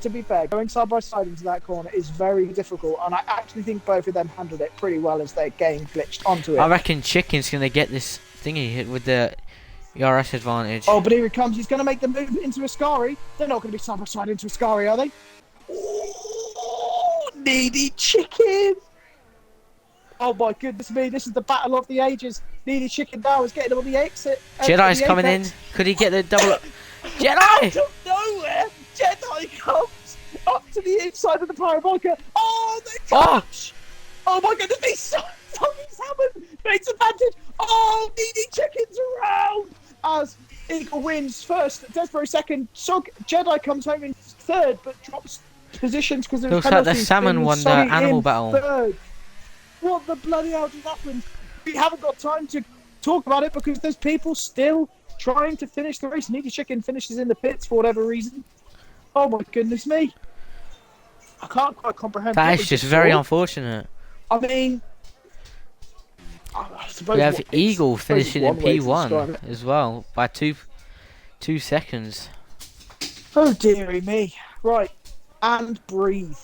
D: going side by side into that corner is very difficult, and I actually think both of them handled it pretty well as their game glitched onto it.
A: I reckon Chicken's gonna get this thingy hit with the ERS advantage.
D: Oh, but here he comes. He's going to make the move into Ascari. They're not going to be side by side into Ascari, are they? Oh, Needy Chicken. Oh my goodness me, this is the battle of the ages. Needy Chicken now is getting him on the exit.
A: Jedi's coming in. Could he get the double? Jedi!
D: Out of nowhere, Jedi comes up to the inside of the parabolica. Oh, they touch! Oh my goodness me, Tommy Salmon makes advantage. Oh, Needy Chicken's around as Eagle wins first, Desborough second. Jedi comes home in third, but drops positions because of
A: Looks like the salmon won the animal battle.
D: Third. What the bloody hell just happened? We haven't got time to talk about it because there's people still trying to finish the race. Needy Chicken finishes in the pits for whatever reason. Oh my goodness me. I can't quite comprehend.
A: That is just very unfortunate.
D: I mean, I suppose
A: We have Eagle finishing in P1 as well by two seconds.
D: Oh dearie me. Right, and breathe.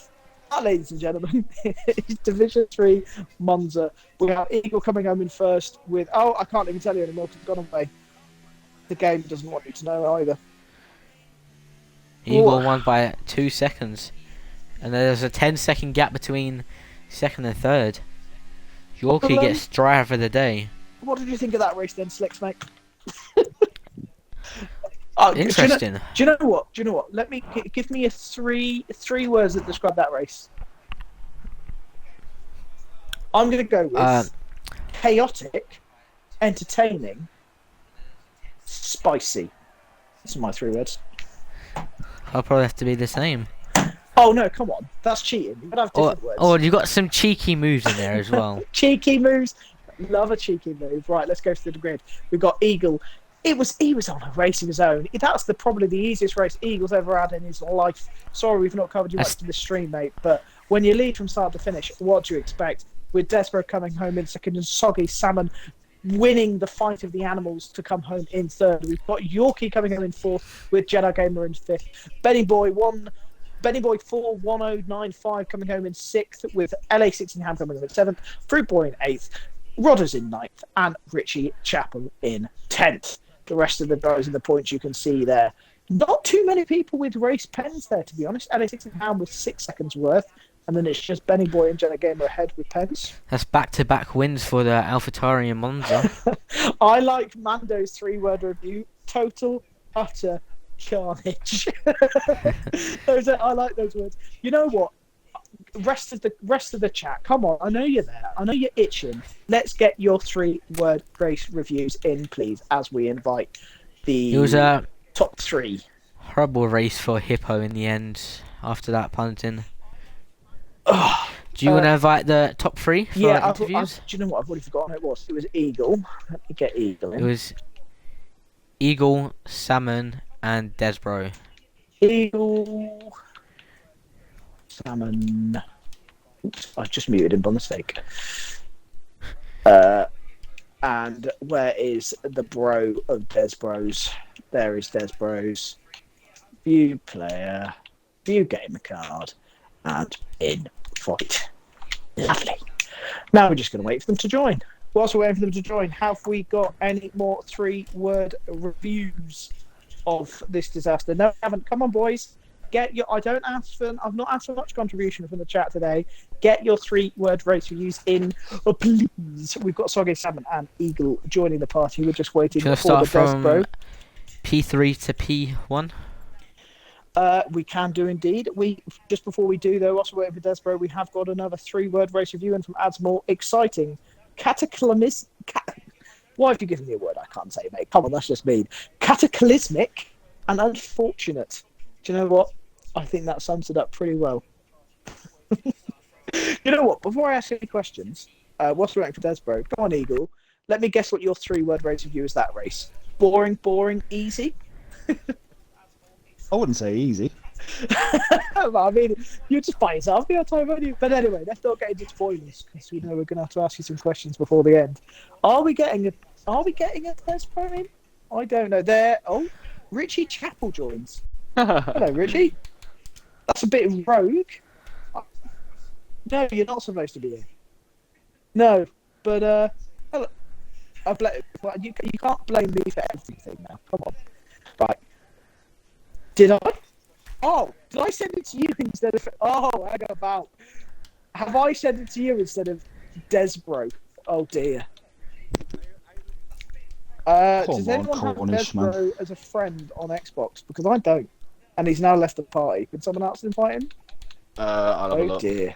D: That, ladies and gentlemen, is Division 3 Monza. We have Eagle coming home in first with... Oh, I can't even tell you anymore because it's gone away. The game doesn't want you to know either.
A: Eagle won by 2 seconds. And there's a 10-second gap between second and third. Yorkie gets driver of the day.
D: What did you think of that race then, Slicks, mate?
A: Interesting.
D: Do you know what? Let me give me three words that describe that race. I'm going to go with chaotic, entertaining, spicy. Those are my 3 words.
A: I'll probably have to be the same.
D: Oh no, come on. That's cheating. You've got to have different words.
A: Oh, you got some cheeky moves in there as well.
D: Cheeky moves. Love a cheeky move. Right, let's go through the grid. We've got Eagle. He was on a race of his own. That's probably the easiest race Eagle's ever had in his life. Sorry, we've not covered you much in the stream, mate. But when you lead from start to finish, what do you expect? With Desborough coming home in second and Soggy Salmon winning the fight of the animals to come home in third. We've got Yorkie coming home in fourth with Jedi Gamer in fifth. Benny Boy 41095 coming home in sixth with LA16 Ham coming home in seventh. Fruit Boy in eighth. Rodders in ninth. And Richie Chappell in 10th. The rest of the guys in the points you can see there. Not too many people with race pens there, to be honest. LA16 Ham with 6 seconds worth. And then it's just Benny Boy and Jedi Gamer ahead with pens.
A: That's back-to-back wins for the AlphaTauri and Monza.
D: I like Mando's 3-word review. Total, utter carnage. I like those words. You know what? Rest of the chat. Come on, I know you're there. I know you're itching. Let's get your 3-word race reviews in, please, as we invite the
A: It was a
D: top 3.
A: horrible race for Hippo in the end. After that punting. Do you want to invite the top 3 for interviews?
D: Do you know what? I've already forgotten who it was. It was Eagle. Let me get Eagle in.
A: It was Eagle, Salmon, and Desborough.
D: Eagle, Salmon. Oops, I just muted him by mistake. And where is the bro of Desborough's? There is Desborough's. View player, view gamer card, and in fight. Lovely. Now we're just going to wait for them to join. Whilst we're waiting for them to join, have we got any more 3-word reviews of this disaster? No, we haven't. Come on, boys. I've not asked for much contribution from the chat today. Get your 3-word race reviews in, please. We've got Soggy Salmon and Eagle joining the party. We're just waiting for the Desbro.
A: P3 to P1.
D: We can do indeed. Just before we do though, also waiting for Desbro, we have got another 3-word race review and from Adsmore. Exciting. Why have you given me a word I can't say, mate? Come on, that's just mean. Cataclysmic and unfortunate. Do you know what? I think that sums it up pretty well. You know what? Before I ask any questions, whilst we're waiting for Desbro, go on, Eagle. Let me guess what your 3-word race review is that race. Boring, easy?
E: I wouldn't say easy.
D: I mean, you just by yourself the time, won't you? But anyway, let's not get into spoilers because we know we're going to have to ask you some questions before the end. Are we getting a? Are we getting a test program? I don't know. There. Oh, Richie Chappell joins. Hello, Richie. That's a bit rogue. No, you're not supposed to be here. No, but hello. Well, you can't blame me for everything now. Come on. Right. Did I? Oh, did I send it to you instead of? Oh, hang about. Have I sent it to you instead of Desbro? Oh dear. Does anyone have Desbro as a friend on Xbox? Because I don't, and he's now left the party. Can someone else invite him?
E: I'll have a look.
D: Dear.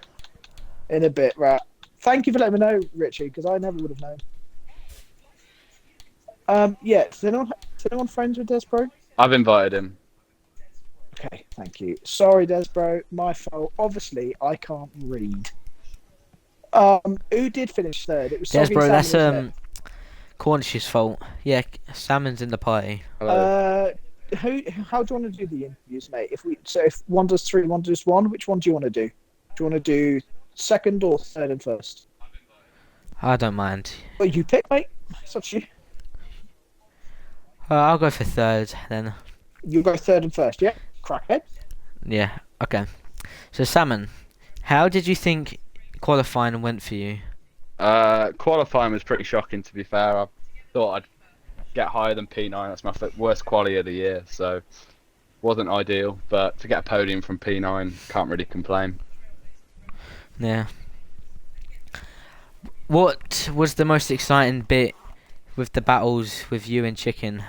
D: In a bit, right. Thank you for letting me know, Richie, because I never would have known. Yeah. Is anyone friends with Desbro?
E: I've invited him.
D: Okay, thank you. Sorry, Desbro, my fault. Obviously, I can't read. Who did finish third? It was Soggy
A: Desbro,
D: Salmon, wasn't
A: that's Cornish's fault. Yeah, Salmon's in the party.
E: Hello.
D: How do you want to do the interviews, mate? If one does three, one does one, which one do you want to do? Do you want to do second or third and first?
A: I don't mind.
D: Well, you pick, mate. It's up to you.
A: I'll go for third then.
D: You go third and first, yeah? Crackhead.
A: Yeah, okay. So, Salmon, how did you think qualifying went for you?
E: Qualifying was pretty shocking, to be fair. I thought I'd get higher than P9. That's my worst quality of the year, so wasn't ideal. But to get a podium from P9, can't really complain.
A: Yeah. What was the most exciting bit with the battles with you and Chicken?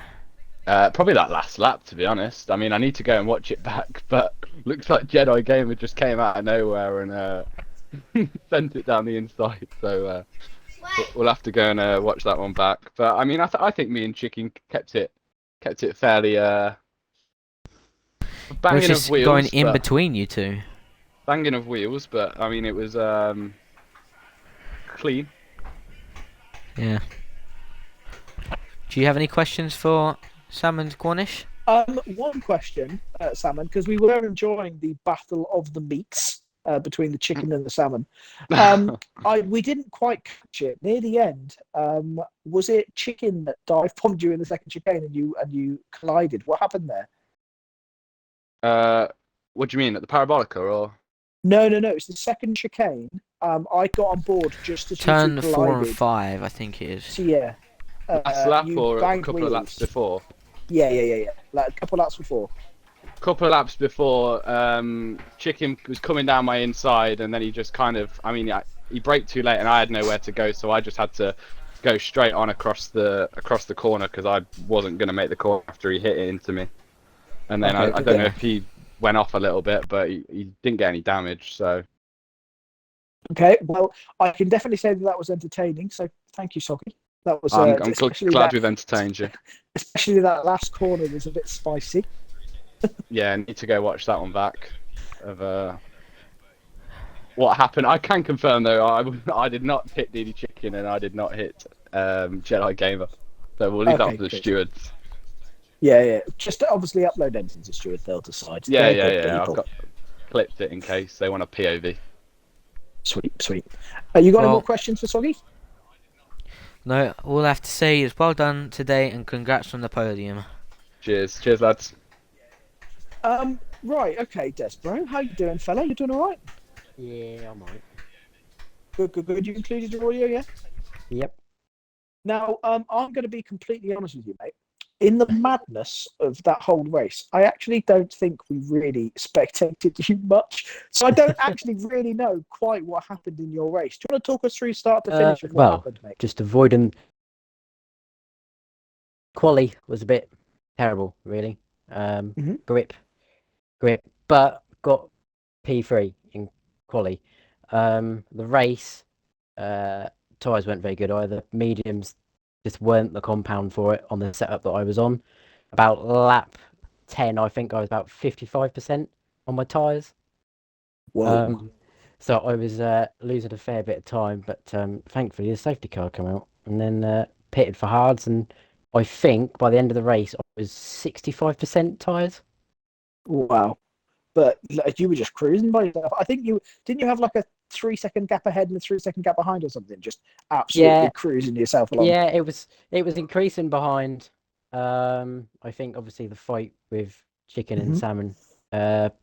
E: Probably that last lap, to be honest. I mean, I need to go and watch it back, but looks like Jedi Gamer just came out of nowhere and sent it down the inside. So we'll have to go and watch that one back. But I mean, I think me and Chicken kept it fairly
A: It was
E: banging
A: just
E: of wheels.
A: going in
E: but-
A: between you two.
E: Banging of wheels, but I mean, it was clean.
A: Yeah. Do you have any questions for Salmon Cornish?
D: One question, Salmon, because we were enjoying the battle of the meats between the chicken and the salmon. We didn't quite catch it near the end. Was it chicken that dive bombed you in the second chicane and you collided? What happened there?
E: What do you mean, at the Parabolica or?
D: No. It's the second chicane. I got on board just as
A: Turn
D: you two
A: 4 and
D: collided.
A: 5, I think it is.
D: So yeah.
E: Last lap
D: you
E: or a
D: banged
E: couple of laps
D: wheels.
E: before?
D: Yeah. Like a couple of laps before.
E: Couple of laps before, Chicken was coming down my inside, and then he just kind of, I mean, he braked too late, and I had nowhere to go, so I just had to go straight on across the corner because I wasn't going to make the corner after he hit it into me. And then
D: Okay,
E: I don't know if he went off a little bit, but he didn't get any damage. So
D: Okay, well, I can definitely say that was entertaining. So thank you, Soggy. That was.
E: I'm
D: especially
E: glad
D: that,
E: we've entertained you.
D: especially that last corner was a bit spicy.
E: Yeah, I need to go watch that one back. Of what happened. I can confirm though, I did not hit DD Chicken and I did not hit Jedi Gamer. So we'll leave that
D: Okay,
E: to the
D: good.
E: stewards.
D: Yeah. Just obviously upload anything to Stuart. They'll decide.
E: Yeah.
D: They're good
E: I've
D: people.
E: got clipped it in case they want a POV.
D: Sweet. You got any
A: Well-
D: more questions for Soggy?
A: No, all I have to say is well done today and congrats on the podium.
E: Cheers, lads.
D: Right. Okay, Desbro, how you doing, fella? You doing all right?
F: Yeah, I'm alright.
D: Good. You included your audio, yeah?
F: Yep.
D: Now, I'm going to be completely honest with you, mate. In the madness of that whole race, I actually don't think we really spectated you much. So I don't actually really know quite what happened in your race. Do you want to talk us through start to finish of what
F: Well,
D: happened, mate?
F: just avoiding. Quali was a bit terrible, really.
D: Mhm.
F: Grip, but got P3 in quali. The race, tyres weren't very good either. Mediums just weren't the compound for it on the setup that I was on. About lap 10, I think I was about 55% on my tyres.
D: Whoa.
F: So I was losing a fair bit of time, but thankfully the safety car came out and then pitted for hards, and I think by the end of the race I was 65% tyres.
D: Wow. but like, you were just cruising by yourself. I think you didn't you have like a 3 second gap ahead and a 3 second gap behind or something, just absolutely
F: Yeah,
D: cruising yourself along.
F: yeah, it was increasing behind. I think obviously the fight with chicken and
D: Mhm.
F: salmon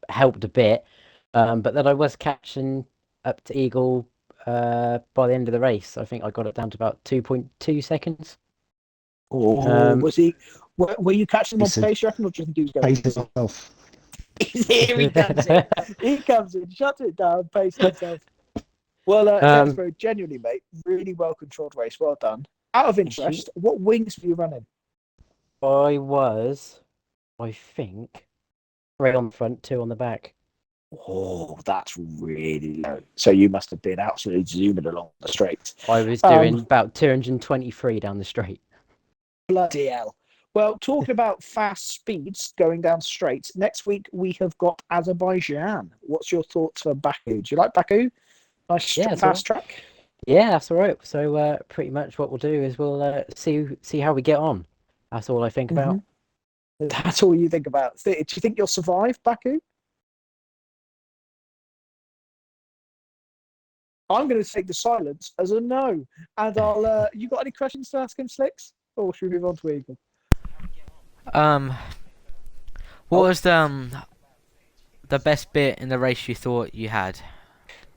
F: helped a bit. But then I was catching up to Eagle by the end of the race. I think I got it down to about 2.2 seconds.
D: Oh,
F: Um,
D: was he? Were you catching him on
G: Pacing,
D: pace, you reckon, or do you think he was going
G: pacing
D: easy?
G: myself.
D: Here he comes in. He comes in, shuts it down, pacing himself. Well,
F: um,
D: Desbro, genuinely, mate, really well controlled race. Well done. Out of
F: Thank you.
D: interest, what wings were you running?
F: I think, 3 on the front, 2 on the back.
D: Oh, that's really low. So you must have been absolutely zooming along the straight.
F: I was doing about 223 down the straight.
D: Bloody hell. Well, talking about fast speeds going down straight, next week we have got Azerbaijan. What's your thoughts for Baku? Do you like Baku? Nice
F: Yeah, that's
D: fast
F: all right.
D: track.
F: Yeah, that's all right. So pretty much what we'll do is we'll see how we get on. That's all I think about.
D: That's all you think about. Do you think you'll survive Baku? I'm going to take the silence as a no. And I'll. You got any questions to ask him, Slicks? Or should we move on to Eagle?
A: What was the best bit in the race you thought you had,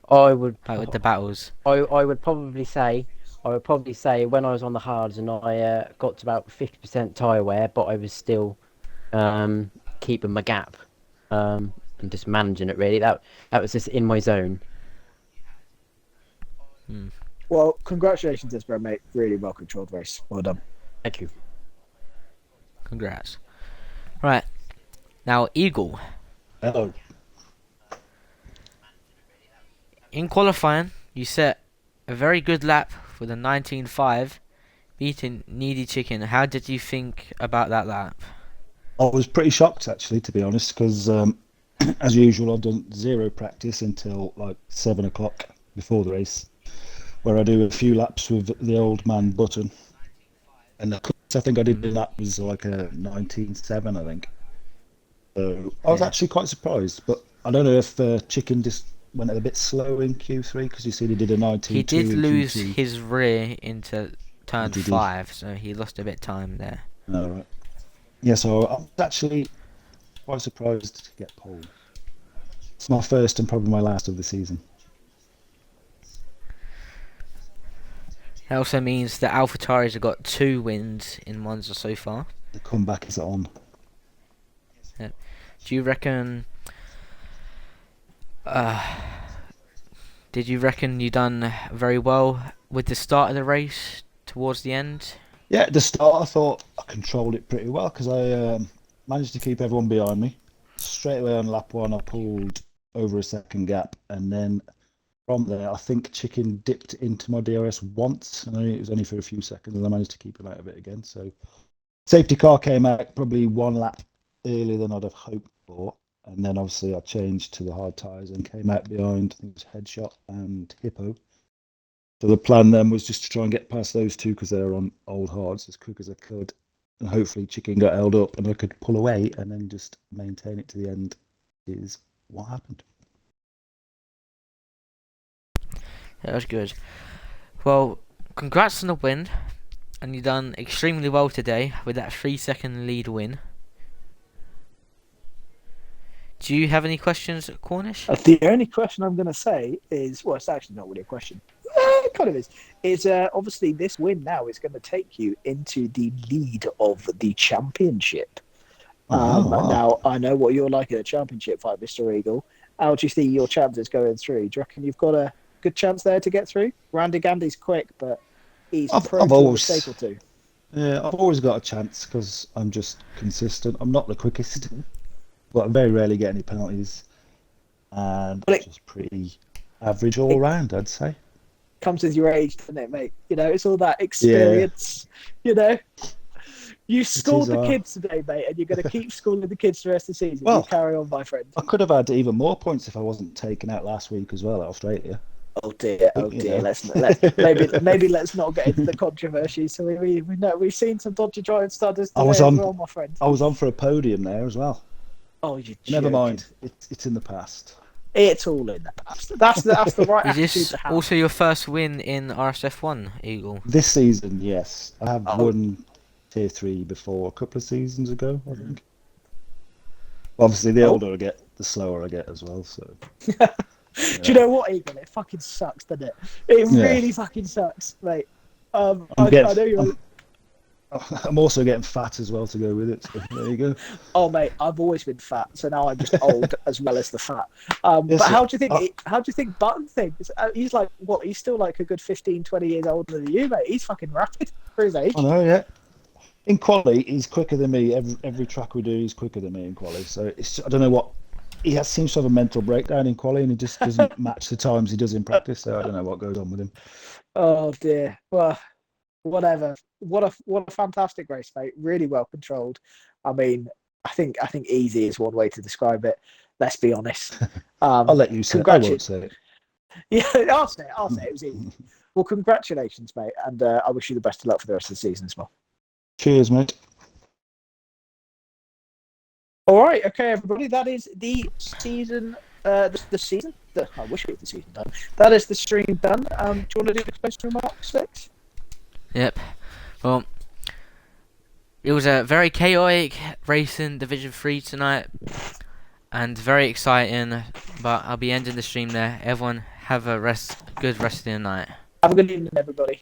F: I would
A: like with the battles?
F: I would probably say when I was on the hards and I got to about 50% tyre wear, but I was still keeping my gap and just managing it really. That was just in my zone.
D: Well, congratulations, Desbro, mate. Really well controlled race. Well done.
F: Thank you.
A: Congrats. Right. Now, Eagle.
G: Hello.
A: In qualifying, you set a very good lap for the 19.5, beating Needy Chicken. How did you think about that lap?
G: I was pretty shocked actually, to be honest, because as usual, I've done zero practice until like 7 o'clock before the race, where I do a few laps with the old man Button, and the quickest I think I did in that was like a 19.7, I think. So I was actually quite surprised, but I don't know if Chicken just went a bit slow in Q3 because you see he did a 19.2.
A: He did
G: in
A: lose
G: Q2.
A: his rear into turn
G: Did he?
A: 5, so he lost a bit of time there.
G: All right. Yeah, so I was actually quite surprised to get pole. It's my first and probably my last of the season.
A: That also means that AlphaTauri's have got 2 wins in Monza so far.
G: The comeback is on.
A: Do you reckon... did you reckon you done very well with the start of the race towards the end?
G: Yeah, at the start I thought I controlled it pretty well because I managed to keep everyone behind me. Straight away on lap 1 I pulled over a second gap, and then from there I think Chicken dipped into my DRS once, and it was only for a few seconds, and I managed to keep him out of it again. So safety car came out probably 1 lap earlier than I'd have hoped for, and then obviously I changed to the hard tyres and came out behind, I think it was Headshot and Hippo. So the plan then was just to try and get past those two because they're on old hards as quick as I could, and hopefully Chicken got held up and I could pull away and then just maintain it to the end. Is what happened.
A: That was good. Well, congrats on the win, and you done extremely well today with that 3-second lead win. Do you have any questions, Cornish?
D: The only question I'm going to say is, well, it's actually not really a question. It kind of is. Is obviously this win now is going to take you into the lead of the championship. Now, I know what you're like at a championship fight, Mr. Eagle. How do you see your chances going through? Do you reckon you've got a good chance there to get through? Randy Gandy's quick, but he's prone to a mistake or two.
G: Yeah, I've always got a chance because I'm just consistent. I'm not the quickest, but I very rarely get any penalties, and I'm just pretty average all round, I'd say.
D: Comes with your age, doesn't it, mate? You know, it's all that experience. Yeah. You know, you schooled the kids today, mate, and you're going to keep schooling the kids the rest of the season.
G: Well,
D: you carry on, my friend.
G: I could have had even more points if I wasn't taken out last week as well at Australia.
D: Oh dear. Let's maybe let's not get into the controversy. So we know we've seen some dodgy giant studders today as well, my friend.
G: I was on for a podium there as well.
D: Oh, you're
G: Never
D: joking.
G: mind. It's in the past.
D: It's all in the past. That's the right
A: Is
D: attitude
A: this
D: to have.
A: also your first win in RSF1, Eagle?
G: This season, yes. I have
D: Oh.
G: won Tier 3 before a couple of seasons ago, I think. Obviously, the
D: Oh.
G: older I get, the slower I get as well. So.
D: Do you know what, Eagle? It fucking sucks, doesn't it? It really fucking sucks, mate. I know you're.
G: I'm also getting fat as well to go with it. So there you go.
D: Oh, mate, I've always been fat, so now I'm just old as well as the fat.
G: Yes,
D: But how do you think Button thinks? He's like, what? He's still like a good 15, 20 years older than you, mate. He's fucking rapid for his age.
G: I know, yeah. In quali, he's quicker than me. Every track we do, he's quicker than me in quali. So I don't know what seems to have a mental breakdown in quali, and he just doesn't match the times he does in practice. So I don't know what goes on with him.
D: Oh dear. Well, whatever. What a fantastic race, mate. Really well controlled. I mean, I think easy is one way to describe it. Let's be honest.
G: I'll let you say it. I won't say it.
D: Yeah, I'll say it. It was easy. Well, congratulations, mate, and I wish you the best of luck for the rest of the season as well.
G: Cheers, mate.
D: All right, okay, everybody. That is the season. The season. I wish it was the season done. That is the stream done. Do you want to do the closing remarks, Six?
A: Yep. Well, it was a very chaotic race in Division 3 tonight, and very exciting. But I'll be ending the stream there. Everyone have a good rest of the night.
D: Have a good evening, everybody.